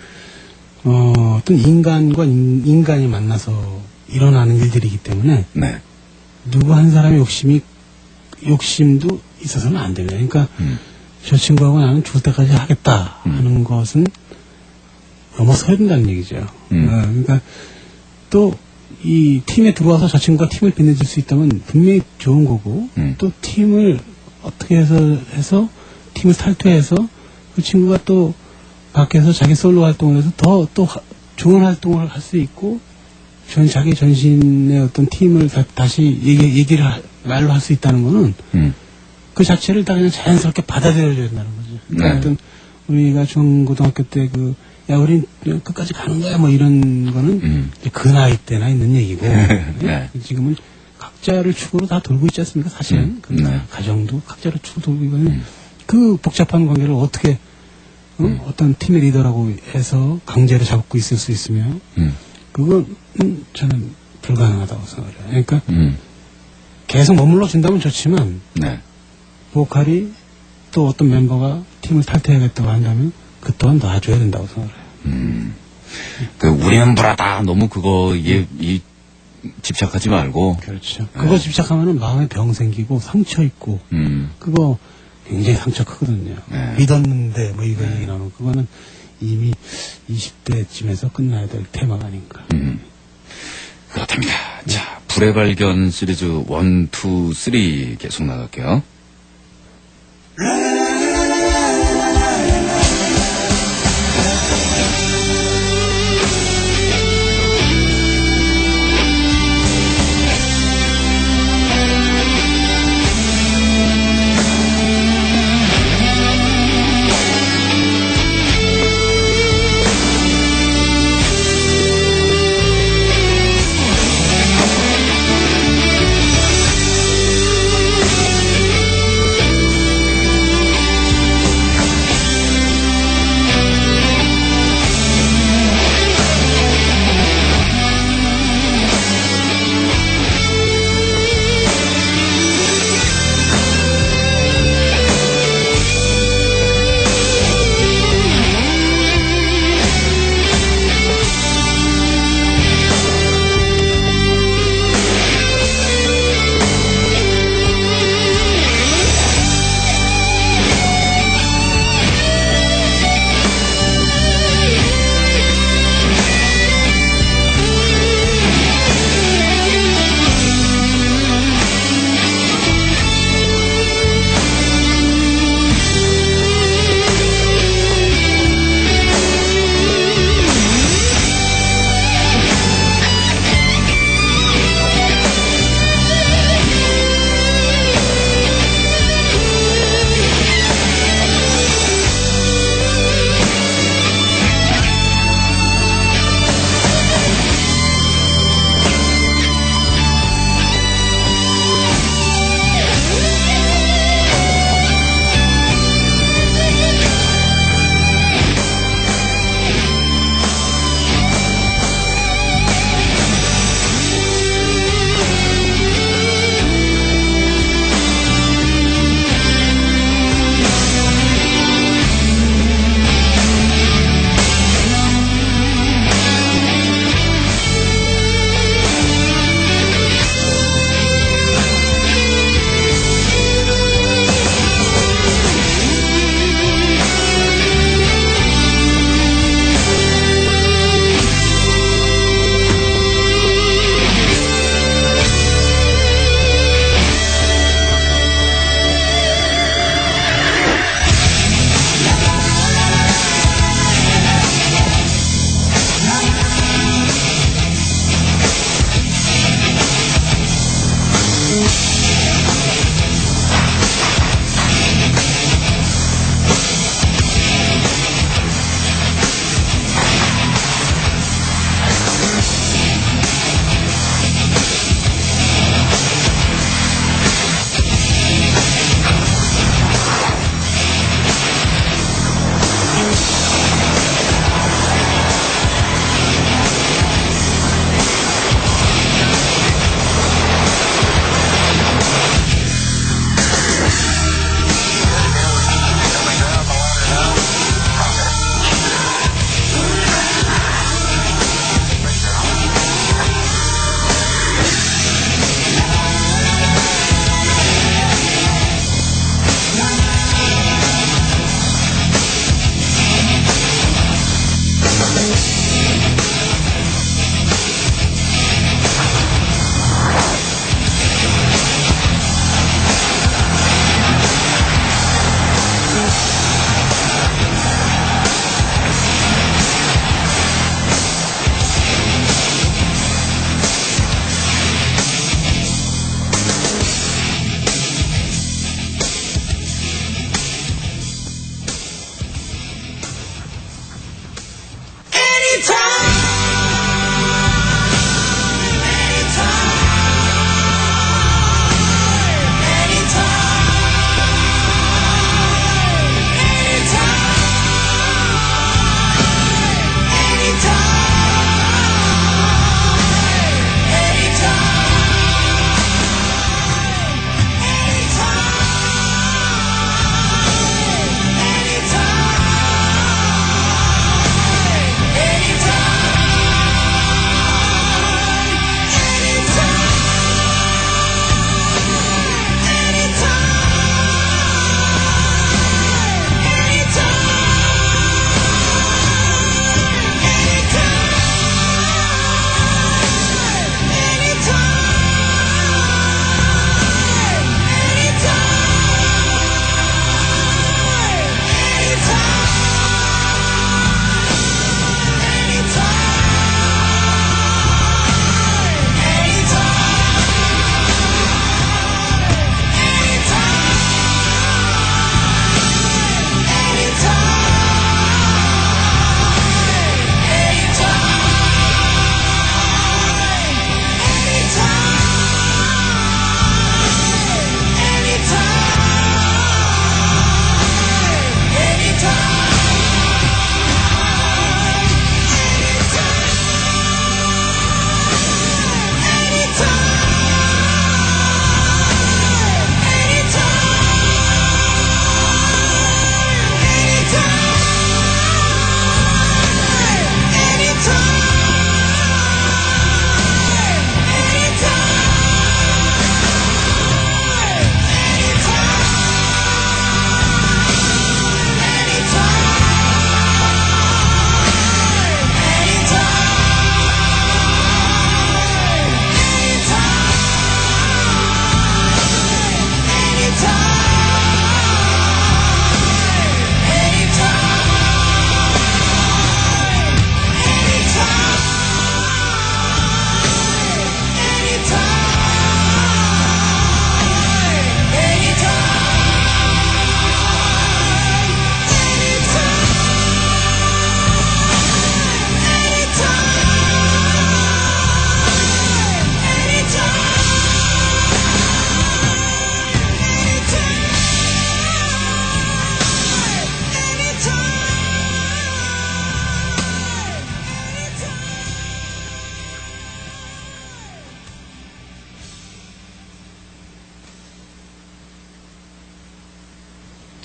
어떤 인간과 인간이 만나서 일어나는 일들이기 때문에 누구 한 사람의 욕심도 있어서는 안 됩니다. 그러니까 저 친구하고 나는 죽을 때까지 하겠다 하는 것은 넘어서야 된다는 얘기죠. 그러니까 또 이 팀에 들어와서 저 친구가 팀을 빛내줄 수 있다면 분명히 좋은 거고 또 팀을 어떻게 해서 팀을 탈퇴해서 그 친구가 또 밖에서 자기 솔로 활동을 해서 더 또 좋은 활동을 할 수 있고 자기 전신의 어떤 팀을 다시 말로 할 수 있다는 거는 그 자체를 다 그냥 자연스럽게 받아들여야 된다는 거죠. 그러니까 어떤 우리가 중고등학교 때 우린 끝까지 가는 거야 뭐 이런 거는 이제 그 나이 때나 있는 얘기고 지금은 각자를 축으로 다 돌고 있지 않습니까? 사실은 가정도 각자를 축으로 돌고 있거든요. 그 복잡한 관계를 어떻게 어떤 팀의 리더라고 해서 강제로 잡고 있을 수 있으며 그건 저는 불가능하다고 생각해요. 그러니까 계속 머물러 준다면 좋지만 보컬이 또 어떤 멤버가 팀을 탈퇴하겠다고 한다면 그 또한 놔줘야 된다고 생각해요. 우리는 불하다 너무 그거에 집착하지 말고. 그렇죠. 그거 집착하면은 마음에 병 생기고 상처 있고 그거 굉장히 상처 크거든요. 믿었는데 뭐 이거 얘기 나오는 그거는 이미 20대쯤에서 끝나야 될 테마가 아닌가. 그렇답니다. 자, 불의 발견 시리즈 1, 2, 3 계속 나갈게요.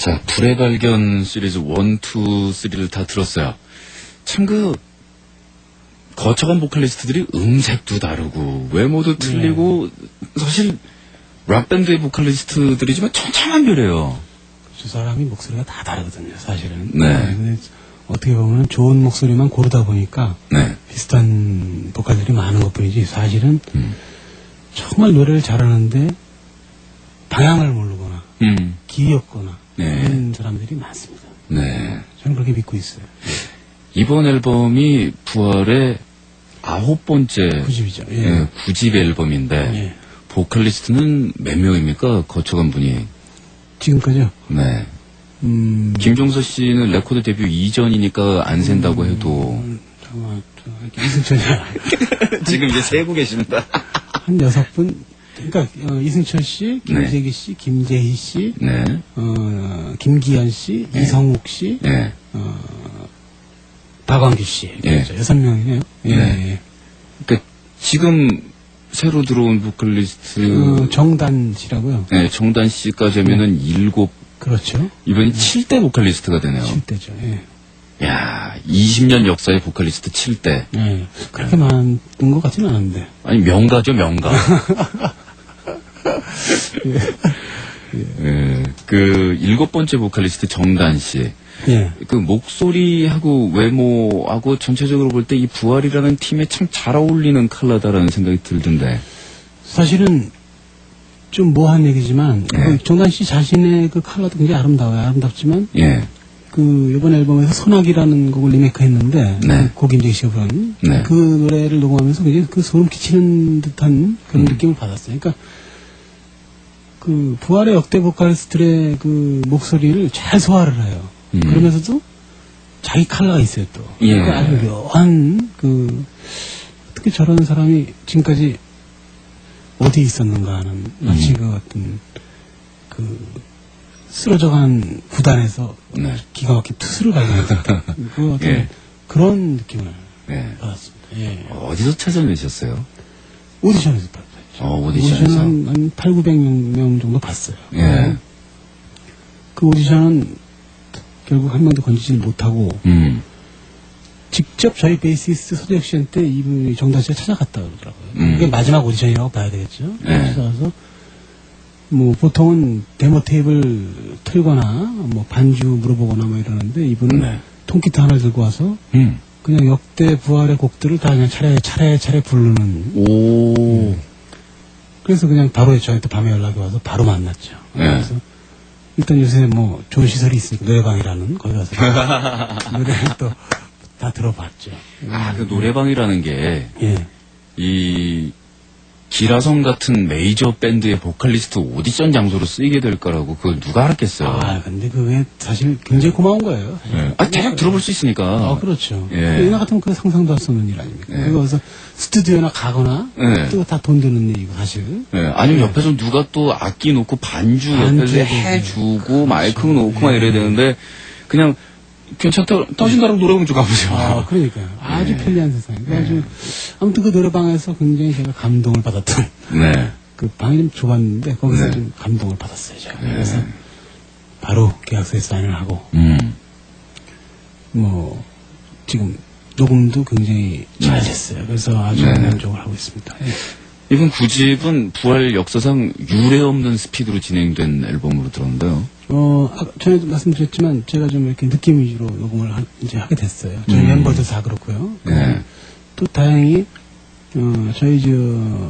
자, 불의 발견 시리즈 1, 2, 3를 다 들었어요. 참 거쳐간 보컬리스트들이 음색도 다르고, 외모도 틀리고, 사실, 락밴드의 보컬리스트들이지만 천차만별이에요. 두 사람이 목소리가 다 다르거든요, 사실은. 네. 근데 어떻게 보면 좋은 목소리만 고르다 보니까, 네. 비슷한 보컬들이 많은 것 뿐이지, 사실은, 정말 노래를 잘하는데, 방향을 모르거나, 기이었거나, 네. 그런 사람들이 많습니다. 네. 저는 그렇게 믿고 있어요. 이번 앨범이 부활의 9번째 9집이죠. 예. 예, 9집 앨범인데 예. 보컬리스트는 몇 명입니까? 거쳐간 분이. 지금까지요? 네. 김종서 씨는 레코드 데뷔 이전이니까 안 센다고 해도 잠깐만, 이승철이야. 지금 이제 세고 계십니다. 한 6분, 그러니까 이승철 씨, 김재기 씨, 김재희 씨, 네. 김기현 씨, 이성욱 씨, 네. 박광규 씨. 예. 그렇죠. 6명이네요. 예. 네. 그러니까 지금 새로 들어온 보컬리스트 정단 씨라고요. 네, 정단 씨까지 하면은 7 그렇죠. 이번이 7대 보컬리스트가 되네요. 7대죠. 예. 야, 20년 역사의 보컬리스트 7대. 예. 그렇게 많은 것 같지는 않은데. 아니 명가죠, 명가. 예. 그 7번째 보컬리스트 정단 씨. 예. 그 목소리하고 외모하고 전체적으로 볼 때 이 부활이라는 팀에 참 잘 어울리는 컬러다라는 생각이 들던데. 사실은 좀 모호한 얘기지만 예. 정단 씨 자신의 그 컬러도 굉장히 아름다워요. 아름답지만 예. 그 이번 앨범에서 소나기라는 곡을 리메이크했는데 네. 고김재기 씨가 부른 네. 그 노래를 녹음하면서 굉장히 그 소름 끼치는 듯한 그런 느낌을 받았어요. 그러니까 그 부활의 역대 보컬리스트의 그 목소리를 잘 소화를 해요. 그러면서도 자기 컬러가 있어요 또. 예. 그러니까 아주 묘한 그 어떻게 저런 사람이 지금까지 어디에 있었는가 하는 마치 그 어떤 그 쓰러져간 구단에서 네. 기가 막힌 투수를 발견했을 때 그 어떤 예. 그런 느낌을 예. 받았습니다. 예. 어디서 찾아내셨어요? 오디션에서 봤죠. 오디션에서. 한 8, 900명 정도 봤어요. 예. 그 오디션은 결국 한 명도 건지지 못하고 직접 저희 베이시스트 서재혁 씨한테 이분이 정단 씨가 찾아갔다 그러더라고요. 그게 마지막 오디션이라고 봐야 되겠죠. 네. 그래서 뭐 보통은 데모 테이프를 틀거나 뭐 반주 물어보거나 뭐 이러는데 이분은 네. 통기타 하나를 들고 와서 그냥 역대 부활의 곡들을 다 그냥 차례 부르는. 오. 그래서 그냥 바로 저한테 밤에 연락이 와서 바로 만났죠. 네. 그래서 일단 요새 뭐 좋은 시설이 있으니까 노래방이라는 거기 가서 노래를 또 다 들어봤죠. 아, 그 노래방이라는 게 예. 이 기라성 같은 메이저 밴드의 보컬리스트 오디션 장소로 쓰이게 될 거라고 그걸 누가 알았겠어요. 아, 근데 그게 사실 굉장히 고마운 거예요. 사실. 예. 아, 대략 들어볼 수 있으니까. 아, 그렇죠. 예. 옛날 같으면 그 상상도 할 수 없는 일 아닙니까? 예. 그래서 스튜디오나 가거나 예. 또 다 돈 드는 일이고 사실. 예, 아니면 옆에서 누가 또 악기 놓고 반주 반주 옆에서 해주고 마이크 놓고 막 이래야 되는데 그냥 괜찮다 떠진다라고 노래방 좀 가보죠. 아, 그러니까요. 아주 예. 편리한 세상. 아주 아무튼 그 노래방에서 굉장히 제가 감동을 받았던 네. 그 방이 좀 좁았는데 거기서 네. 좀 감동을 받았어요. 제가. 그래서 바로 계약서에 사인을 하고 뭐 지금 녹음도 굉장히 잘 됐어요. 그래서 아주 네. 만족을 하고 있습니다. 예. 이번 9집은 부활 역사상 유례 없는 스피드로 진행된 앨범으로 들었는데요. 전에도 말씀드렸지만 제가 좀 이렇게 느낌 위주로 녹음을 이제 하게 됐어요. 저희 멤버들 다 그렇고요. 네. 또 다행히 저희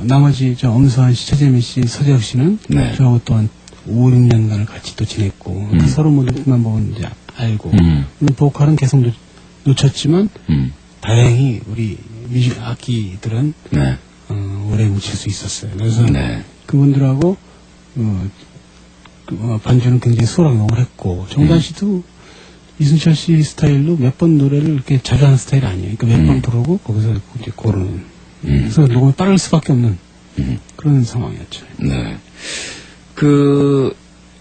나머지 엄수환 씨, 최재민 씨, 서재혁 씨는 네. 저하고 또한 5, 6년간을 같이 또 지냈고 서로 뭐 느낌만 보면 이제 알고 물론 보컬은 계속 놓쳤지만 다행히 우리 악기들은 네. 오래 뭉칠 수 있었어요. 그래서 네. 그분들하고 반주는 굉장히 수월하게 녹음을 했고 정단 씨도 이승철 씨 스타일로 몇 번 노래를 이렇게 자주 하는 스타일이 아니에요. 그러니까 몇 번 부르고 거기서 이제 고르는. 그래서 녹음이 빠를 수밖에 없는 그런 상황이었죠. 네. 그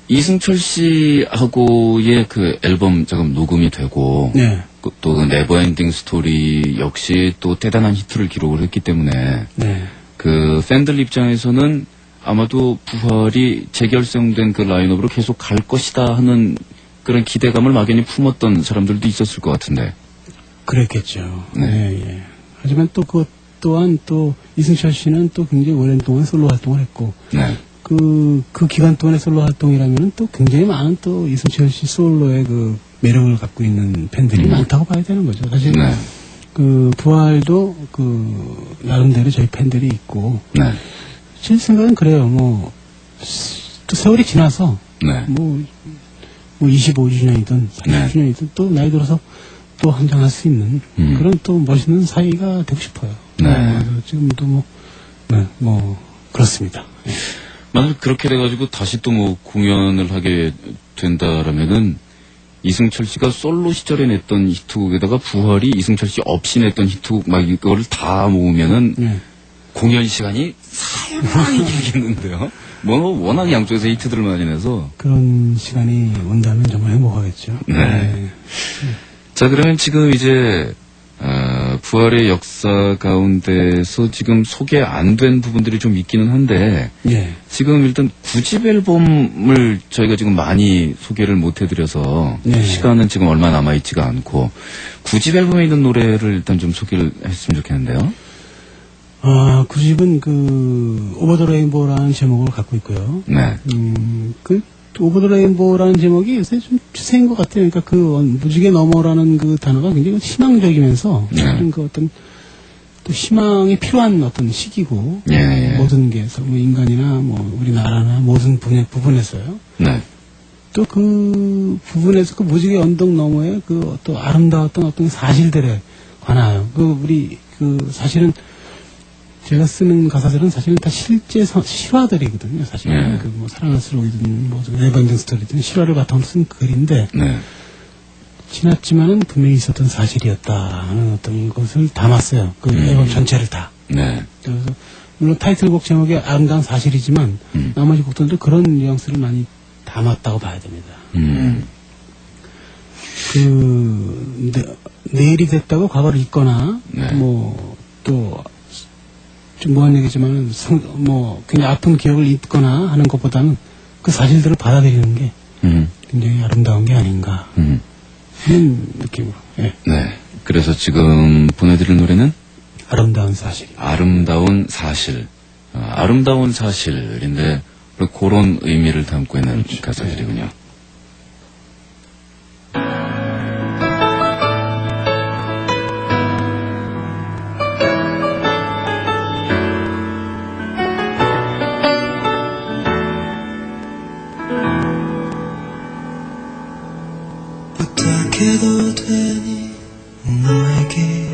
이승철 씨하고의 그 앨범 작업 녹음이 되고 네. 또 네버엔딩 스토리 역시 또 대단한 히트를 기록을 했기 때문에 네. 그 팬들 입장에서는 아마도 부활이 재결성된 그 라인업으로 계속 갈 것이다 하는 그런 기대감을 막연히 품었던 사람들도 있었을 것 같은데. 그랬겠죠. 네. 예. 하지만 또 그것 또한 또 이승철 씨는 또 굉장히 오랜 동안 솔로 활동을 했고, 네. 그 기간 동안의 솔로 활동이라면은 또 굉장히 많은 또 이승철 씨 솔로의 그 매력을 갖고 있는 팬들이 많다고 봐야 되는 거죠. 사실 네. 그 부활도 그 나름대로 저희 팬들이 있고, 네. 제 생각은 그래요. 뭐 또 세월이 지나서 네. 뭐 25주년이든 30주년이든 또 나이 들어서 또 한장할 수 있는 그런 또 멋있는 사이가 되고 싶어요. 네. 지금도 뭐 그렇습니다. 네. 만약 그렇게 돼가지고 다시 또 뭐 공연을 하게 된다라면은 이승철 씨가 솔로 시절에 냈던 히트곡에다가 부활이 이승철 씨 없이 냈던 히트곡 막 이거를 다 모으면은 네. 공연 시간이 상당히 길겠는데요. 뭐 워낙 양쪽에서 히트들을 많이 내서. 그런 시간이 온다면 정말 행복하겠죠. 네. 자, 그러면 지금 이제 부활의 역사 가운데서 지금 소개 안 된 부분들이 좀 있기는 한데, 예. 지금 일단 9집 앨범을 저희가 지금 많이 소개를 못 해드려서 네. 시간은 지금 얼마 남아있지가 않고 9집 앨범에 있는 노래를 일단 좀 소개를 했으면 좋겠는데요. 그 집은 그 오버 더 레인보우라는 제목을 갖고 있고요. 네. 그 오버 더 레인보우라는 제목이 요새 좀 추세인 것 같아요. 그러니까 그 무지개 너머라는 그 단어가 굉장히 희망적이면서 네. 그 어떤 또 희망이 필요한 어떤 시기고 예. 모든 게 뭐 인간이나 뭐 우리나라나 모든 부분에서요. 네. 또 그 부분에서 그 무지개 언덕 너머에 그 또 아름다웠던 어떤 사실들에 관하여 우리 사실은 제가 쓰는 가사들은 사실은 다 실제 실화들이거든요. 사실은 네. 그 뭐 사랑할수록이든 뭐 에반정 스토리든 실화를 바탕으로 쓴 글인데 네. 지났지만은 분명히 있었던 사실이었다 하는 어떤 것을 담았어요. 그 앨범 전체를 다. 네. 그래서 물론 타이틀곡 제목이 아름다운 사실이지만 나머지 곡들도 그런 뉘앙스를 많이 담았다고 봐야 됩니다. 내일이 됐다고 과거를 잊거나 네. 뭐 또 좀 무한 얘기지만 굉장히 아픈 기억을 잊거나 하는 것보다는 그 사실들을 받아들이는 게 굉장히 아름다운 게 아닌가 하는 느낌으로. 예. 네. 그래서 지금 보내드릴 노래는 아름다운 사실. 아름다운 사실. 아름다운 사실인데 그런 의미를 담고 있는 가사들이군요. 부탁해도 되니 너에게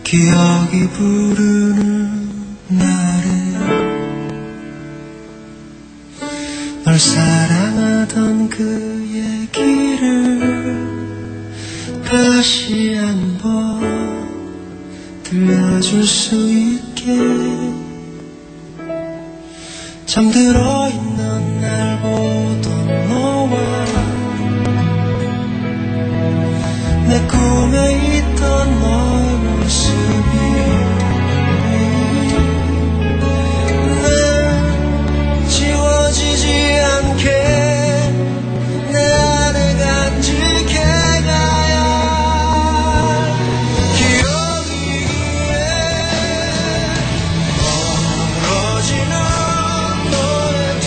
기억이 부르는 날에 널 사랑하던 그 얘기를 다시 한번 들려줄 수 있게 잠들어 있는 날 보던 너와 내 꿈에 있던 너의 모습이 난 지워지지 않게 내 안에 간직해가야 기억이기에 멀어지는 너의 뒤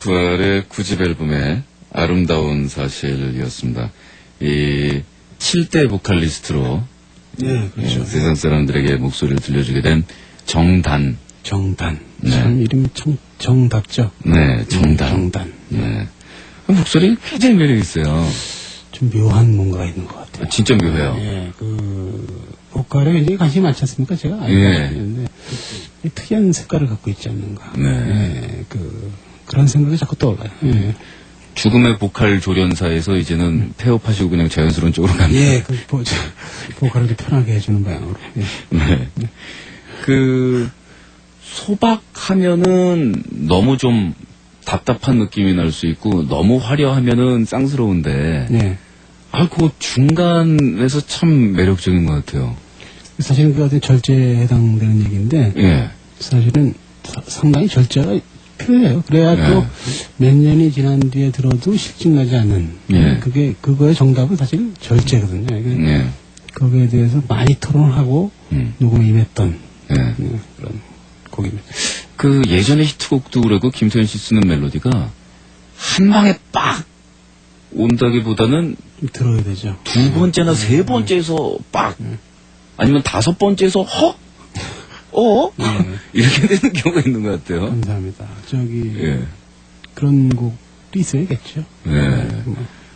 부활의 9집 앨범의 아름다운 사실이었습니다. 이 7대 보컬리스트로 네, 그렇죠. 세상 사람들에게 목소리를 들려주게 된 정단. 네. 참 이름이 참 정답죠. 네, 정단. 정단. 네. 목소리 굉장히 매력 있어요. 좀 묘한 뭔가가 있는 것 같아요. 진짜 묘해요. 예, 보컬에 굉장히 관심이 많지 않습니까? 제가 알고 있는데 특이한 색깔을 갖고 있지 않는가. 네. 예, 그런 생각이 자꾸 떠올라요. 예. 죽음의 보컬 조련사에서 이제는 폐업하시고 그냥 자연스러운 쪽으로 갑니다. 예, 보컬을 좀 편하게 해주는 방향으로. 예. 네. 소박하면은 너무 좀 답답한 느낌이 날 수 있고, 너무 화려하면은 쌍스러운데, 네. 그 중간에서 참 매력적인 것 같아요. 사실은 그 어떤 절제에 해당되는 얘기인데, 예. 사실은 상당히 절제가 필요해요. 그래야 또 몇 년이 지난 뒤에 들어도 실증나지 않는, 예. 그거의 정답은 사실 절제거든요. 예. 거기에 대해서 많이 토론을 하고, 녹음에 임했던, 예. 그런 곡입니다. 예전에 히트곡도 그러고, 김태현 씨 쓰는 멜로디가, 한 방에 빡! 온다기보다는, 좀 들어야 되죠. 두 번째나 세 번째에서 빡! 아니면 다섯 번째에서 헉! 이렇게 되는 경우가 있는 것 같아요. 감사합니다. 예. 그런 곡도 있어야겠죠. 예.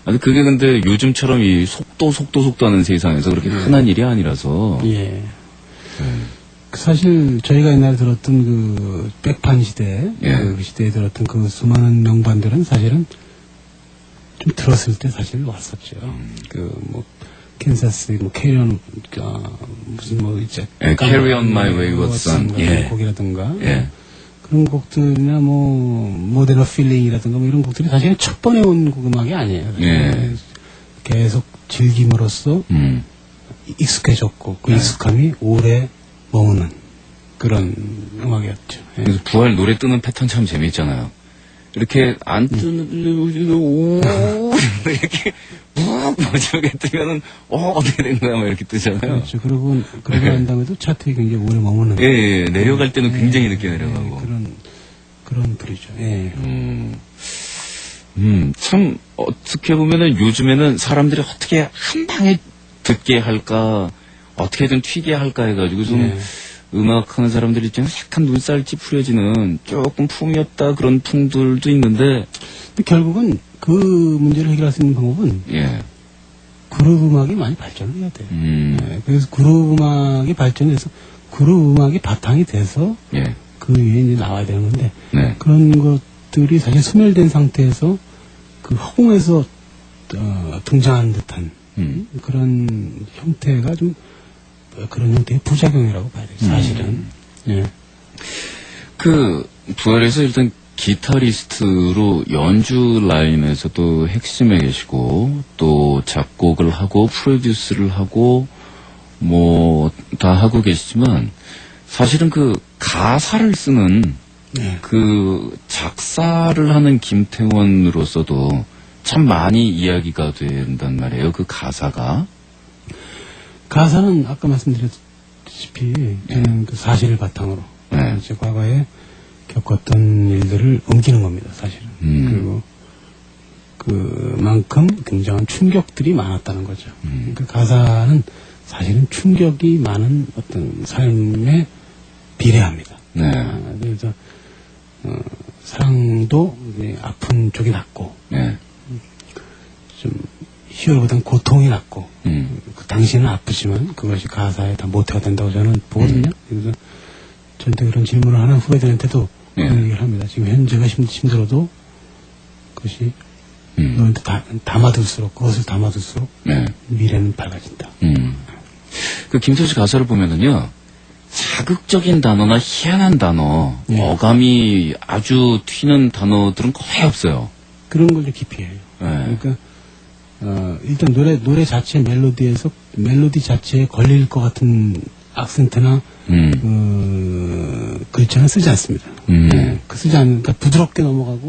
아니, 그게 근데 요즘처럼 이 속도 하는 세상에서 그렇게 흔한 일이 아니라서. 예. 사실 저희가 옛날에 들었던 그 백판 시대, 그 시대에 들었던 그 수많은 명반들은 사실은 좀 들었을 때 사실 왔었죠. 캔사스, 캐리언, 무슨 이제. Carry on my wayward son. 같은 곡이라든가. 예. 그런 곡들이나 모델 오브 필링이라든가 이런 곡들이 사실은 첫 번에 온 음악이 아니에요. 예. 계속 즐김으로써 익숙해졌고, 그 익숙함이 오래 머무는 그런 음악이었죠. 예. 그래서 부활 노래 뜨는 패턴 참 재미있잖아요. 이렇게 안 뜨는, 이렇게, 마지막에 뜨면은, 어떻게 된 거야? 이렇게 뜨잖아요. 그렇죠. 그러고 난 다음에도 차트에 굉장히 오래 머무는. 예. 내려갈 때는 굉장히 늦게 내려가고. 그런 불이죠. 예. 참, 어떻게 보면은 요즘에는 사람들이 어떻게 한 방에 듣게 할까, 어떻게든 튀게 할까 해가지고 좀, 음악하는 사람들이 좀 약간 눈살 찌푸려지는 조금 품이 없다 그런 풍들도 있는데. 근데 결국은 그 문제를 해결할 수 있는 방법은. 그룹 음악이 많이 발전을 해야 돼요. 그래서 그룹 음악이 발전해서 그룹 음악이 바탕이 돼서. 그 위에 이제 나와야 되는 건데. 그런 것들이 사실 소멸된 상태에서 그 허공에서 등장하는 듯한 그런 형태가 좀 그런 형태의 부작용이라고 봐야 돼요. 사실은. 예. 부활에서 일단 기타리스트로 연주 라인에서도 핵심에 계시고 또 작곡을 하고 프로듀스를 하고 다 하고 계시지만 사실은 가사를 쓰는 작사를 하는 김태원으로서도 참 많이 이야기가 된단 말이에요. 그 가사가. 가사는 아까 말씀드렸다시피 저는 그 사실을 바탕으로 제 과거에 겪었던 일들을 옮기는 겁니다. 사실은. 그리고 그만큼 굉장한 충격들이 많았다는 거죠. 그 가사는 사실은 충격이 많은 어떤 삶에 비례합니다. 그래서 사랑도 아픈 쪽이 낫고 좀 희열보다는 고통이 낫고 그 당시는 아프지만 그것이 가사에 다 모태가 된다고 저는 보거든요. 그래서 저한테 그런 질문을 하는 후배들한테도 그런 얘기를 합니다. 지금 현재가 힘들어도 그것이 너한테 그것을 담아둘수록 미래는 밝아진다. 그 김태우 씨 가사를 보면은요, 자극적인 단어나 희한한 단어, 어감이 아주 튀는 단어들은 거의 없어요. 그런 걸 좀 기피해요. 그러니까 일단 노래 자체 멜로디 자체에 걸릴 것 같은 악센트나 글자는 쓰지 않습니다. 쓰지 않으니까 부드럽게 넘어가고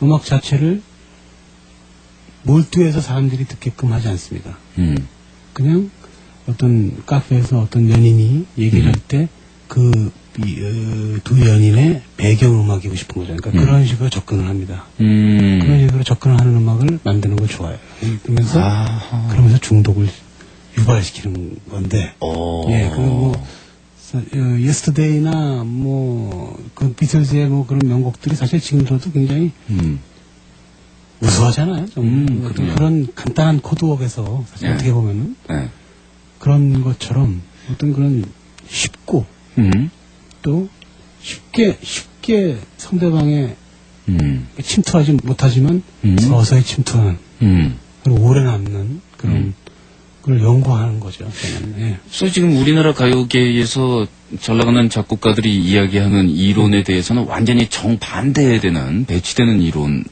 음악 자체를 몰두해서 사람들이 듣게끔 하지 않습니다. 그냥 어떤 카페에서 어떤 연인이 얘기를 할 때 그 두 연인의 배경음악이고 싶은 거죠. 그러니까 그런 식으로 접근을 합니다. 그런 식으로 접근을 하는 음악을 만드는 걸 좋아해요. 그러면서 중독을 유발시키는 건데, 예, Yesterday나 그 비틀즈의 그런 명곡들이 사실 지금 들어도 굉장히 우수하잖아요. 그런 간단한 코드웍에서 사실 어떻게 보면은 그런 것처럼 어떤 그런 쉽고 또 쉽게 상대방의 침투하지 못하지만 서서히 침투하는 그리고 오래 남는 그런 걸 연구하는 거죠. 저는. 예. 그래서 지금 우리나라 가요계에서 잘 나가는 작곡가들이 이야기하는 이론에 대해서는 완전히 정반대에 되는 배치되는 이론을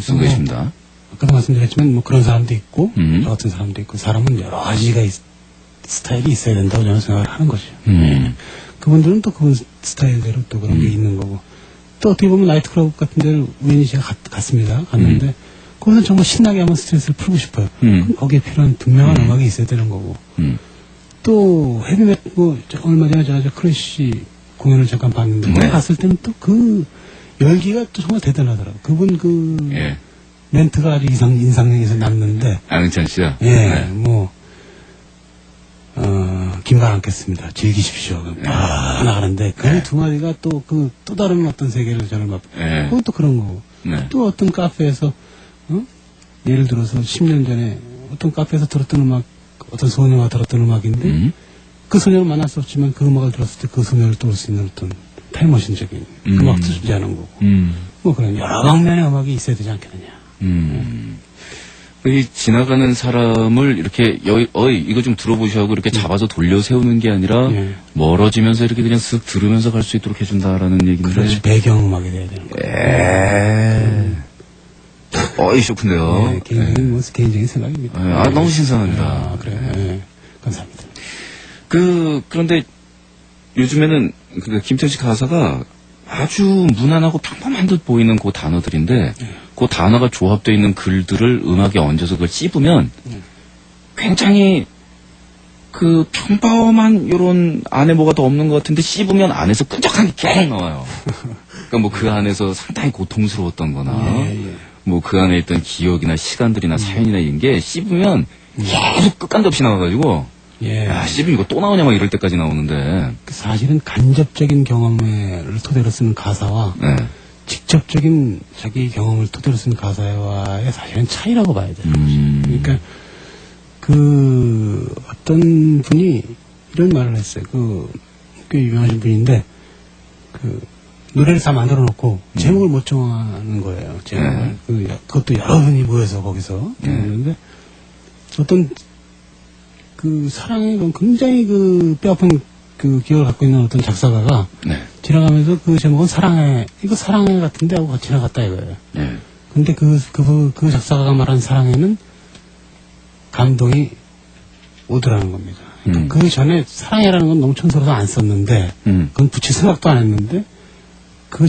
쓰고 계십니다. 아까도 말씀드렸지만 그런 사람도 있고 저 같은 사람도 있고 사람은 여러 가지가 스타일이 있어야 된다고 저는 생각을 하는 거죠. 그분들은 또 그분 스타일대로 또 그런 게 있는 거고 또 어떻게 보면 나이트클럽 같은 데를 우연히 제가 갔습니다. 갔는데 거기서 정말 신나게 한번 스트레스를 풀고 싶어요. 그럼 거기에 필요한 분명한 음악이 있어야 되는 거고 또 헤비메탈 얼마 전에 저 클래시 공연을 잠깐 봤는데 거기 갔을 때는 또 그 열기가 또 정말 대단하더라고요. 그분 멘트가 아주 인상에서 남는데 안은찬 씨요? 예, 김가 않겠습니다. 즐기십시오. 나가는데 그 두 마디가 또 다른 어떤 세계를 저는 그것도 그런 거고 또 어떤 카페에서 예를 들어서 10년 전에 어떤 카페에서 들었던 음악 어떤 소녀가 들었던 음악인데 그 소녀를 만날 수 없지만 그 음악을 들었을 때 그 소녀를 또 올 수 있는 어떤 타임머신적인 음악도 존재하는 거고 그런 여러 방면의 음악이 있어야 되지 않겠느냐. 이 지나가는 사람을 이렇게 이거 좀 들어보시라고 이렇게 잡아서 돌려 세우는 게 아니라 멀어지면서 이렇게 그냥 쓱 들으면서 갈 수 있도록 해준다라는 얘기인데. 그렇지, 배경음악이 돼야 되는 거예요. 좋군데요. 네, 개인적인 생각입니다. 너무 신선합니다. 그래요. 네, 감사합니다. 그런데 요즘에는 김태식 가사가 아주 무난하고 평범한 듯 보이는 그 단어들인데 그 단어가 조합되어 있는 글들을 음악에 얹어서 그걸 씹으면 굉장히 평범한 요런 안에 뭐가 더 없는 것 같은데 씹으면 안에서 끈적한 게 계속 나와요. 그러니까 그 안에서 상당히 고통스러웠던 거나 그 안에 있던 기억이나 시간들이나 사연이나 이런 게 씹으면 계속 끝간도 없이 나와가지고 씹으면 이거 또 나오냐 막 이럴 때까지 나오는데 사실은 간접적인 경험을 토대로 쓰는 가사와 직접적인 자기 경험을 토대로 쓴 가사와의 사실은 차이라고 봐야 돼요. 그러니까 어떤 분이 이런 말을 했어요. 꽤 유명하신 분인데 노래를 다 만들어 놓고 제목을 못 정하는 거예요. 제목을. 그것도 여러분이 모여서 거기서 그런데 어떤 사랑의 굉장히 뼈아픈 기억을 갖고 있는 어떤 작사가가 지나가면서 그 제목은 이거 사랑해 같은데 하고 지나갔다 이거예요. 근데 그 작사가가 말한 사랑해는 감동이 오더라는 겁니다. 그러니까 그 전에 사랑해라는 건 너무 촌스러워서 안 썼는데 그건 붙일 생각도 안 했는데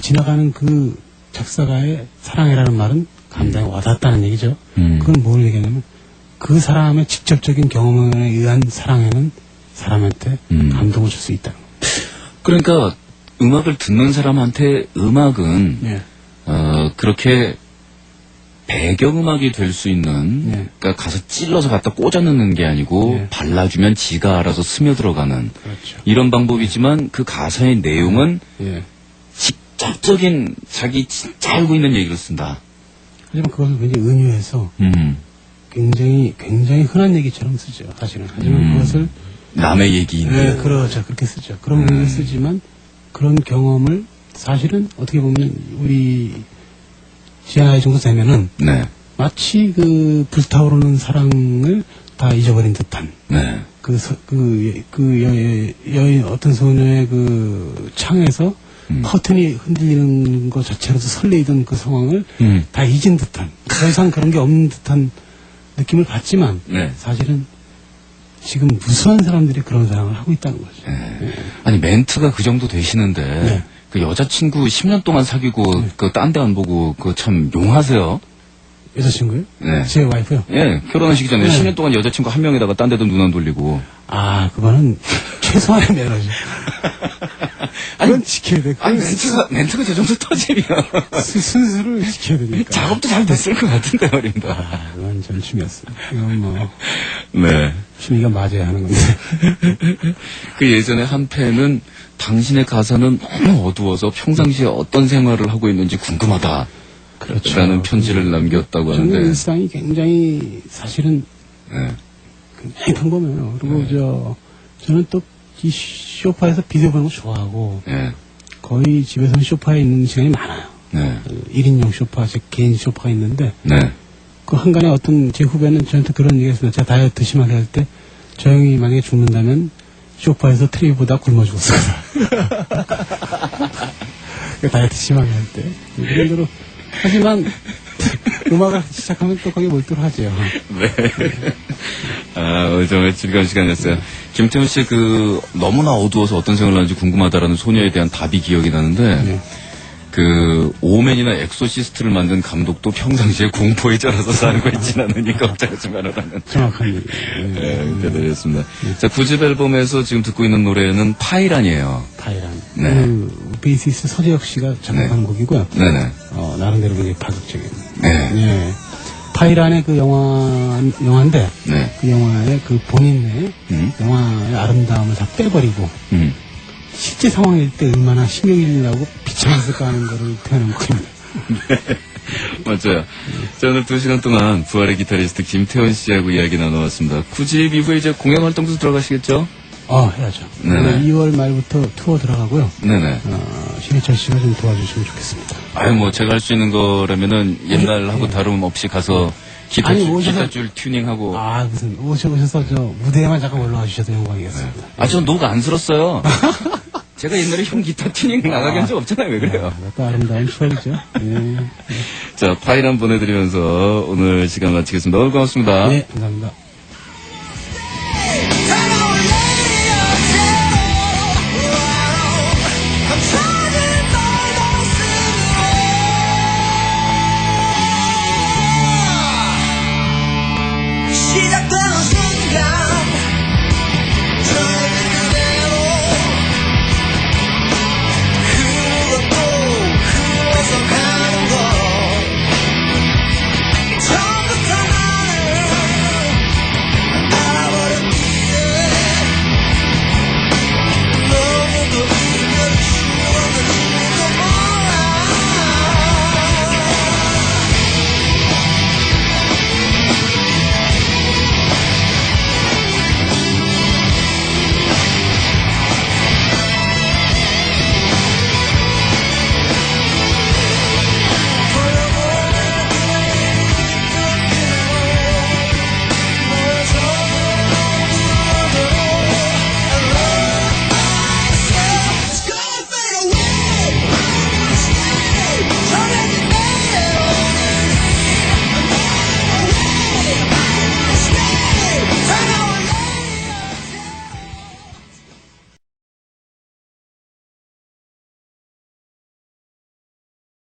지나가는 그 작사가의 사랑해라는 말은 감동이 와닿았다는 얘기죠. 그건 뭘 얘기하냐면 그 사람의 직접적인 경험에 의한 사랑에는 사람한테 감동을 줄 수 있다는 겁니다. 그러니까 음악을 듣는 사람한테 음악은 그렇게 배경음악이 될 수 있는 그러니까 가서 찔러서 갖다 꽂아 넣는 게 아니고 발라주면 지가 알아서 스며들어가는 이런 방법이지만 그 가사의 내용은 직접적인 자기 진짜 알고 있는 얘기를 쓴다. 하지만 그것을 굉장히 은유해서 굉장히 흔한 얘기처럼 쓰죠. 사실은. 하지만 그것을 남의 얘기인데. 그렇죠. 그렇게 쓰죠. 그런 얘기를 쓰지만 그런 경험을 사실은 어떻게 보면 우리 지하에 정도 되면은 마치 불타오르는 사랑을 다 잊어버린 듯한 여인 어떤 소녀의 창에서 커튼이 흔들리는 것 자체로도 설레이던 그 상황을 다 잊은 듯한 더 이상 그런 게 없는 듯한 느낌을 받지만 사실은 지금 무수한 사람들이 그런 사랑을 하고 있다는 거죠. 아니 멘트가 그 정도 되시는데 그 여자친구 10년 동안 사귀고 딴 데 안 보고 참 용하세요. 여자친구요? 제 와이프요? 결혼하시기 전에 10년 동안 여자친구 한 명에다가 딴 데도 눈 안 돌리고. 그거는 최소한의 매너죠. 그건 지켜야 돼. 아니, 멘트가 저 정도 터지면. 순수를 지켜야 되니까. 작업도 잘 됐을 것 같은데 말입니다. 아, 완전 춤이었어. 이건 뭐. 네. 춤이가 맞아야 하는 건데. 그 예전에 한 팬은 당신의 가사는 너무 어두워서 평상시에 어떤 생활을 하고 있는지 궁금하다. 그렇죠. 라는 편지를 남겼다고 저는 하는데. 일상이 굉장히 사실은 네. 굉장히 평범해요. 그리고 저는 또 이 소파에서 비디오 보는 거 좋아하고 네. 거의 집에서는 소파에 있는 시간이 많아요. 네. 1인용 소파, 제 개인 소파가 있는데 네. 그 한간에 어떤 제 후배는 저한테 그런 얘기 했습니다. 제가 다이어트 심하게 할 때 저 형이 만약에 죽는다면 소파에서 TV보다 굶어 죽었어. 다이어트 심하게 할 때. 그 정도로. 하지만 음악을 시작하면 또 거기에 몰두를 하죠. 네. 아, 오늘 정말 즐거운 시간이었어요. 김태훈 씨 너무나 어두워서 어떤 생각을 하는지 궁금하다라는 소녀에 대한 답이 기억이 나는데, 네. 오맨이나 엑소시스트를 만든 감독도 평상시에 공포에 쩔어서 사는 거 있진 않으니 걱정하지 말아라는. 정확한 얘기예요. 네, 대단했습니다. 자, 9집 앨범에서 지금 듣고 있는 노래는 파이란이에요. 파이란. 네. 베이시스트 서재혁 씨가 작곡한 곡이고요. 네네. 나름대로 굉장히 파격적인. 네. 네. 파이란의 그 영화인데, 네. 그 영화의 그 본인의 영화의 아름다움을 다 빼버리고, 실제 상황일 때 얼마나 신경이 나고 비참했을까 하는 거를 표현한 곡입니다. 네. 맞아요. 자, 오늘 2시간 동안 부활의 기타리스트 김태원 씨하고 이야기 나눠봤습니다. 9집 이후에 이제 공연 활동도 들어가시겠죠? 해야죠. 네네. 2월 말부터 투어 들어가고요. 네네. 신해철 씨가 좀 도와주시면 좋겠습니다. 제가 할 수 있는 거라면은 옛날하고 다름없이 가서 기타줄 튜닝하고. 무슨, 오셔서 무대에만 잠깐 올라와 주셔도 영광이겠습니다. 전 녹 안 쓸었어요. 제가 옛날에 형 기타 튜닝 나가게 한 적 없잖아요. 왜 그래요? 또 아름다운 추억이죠. 네. 자, 파이란 보내드리면서 오늘 시간 마치겠습니다. 너무 고맙습니다. 네, 감사합니다.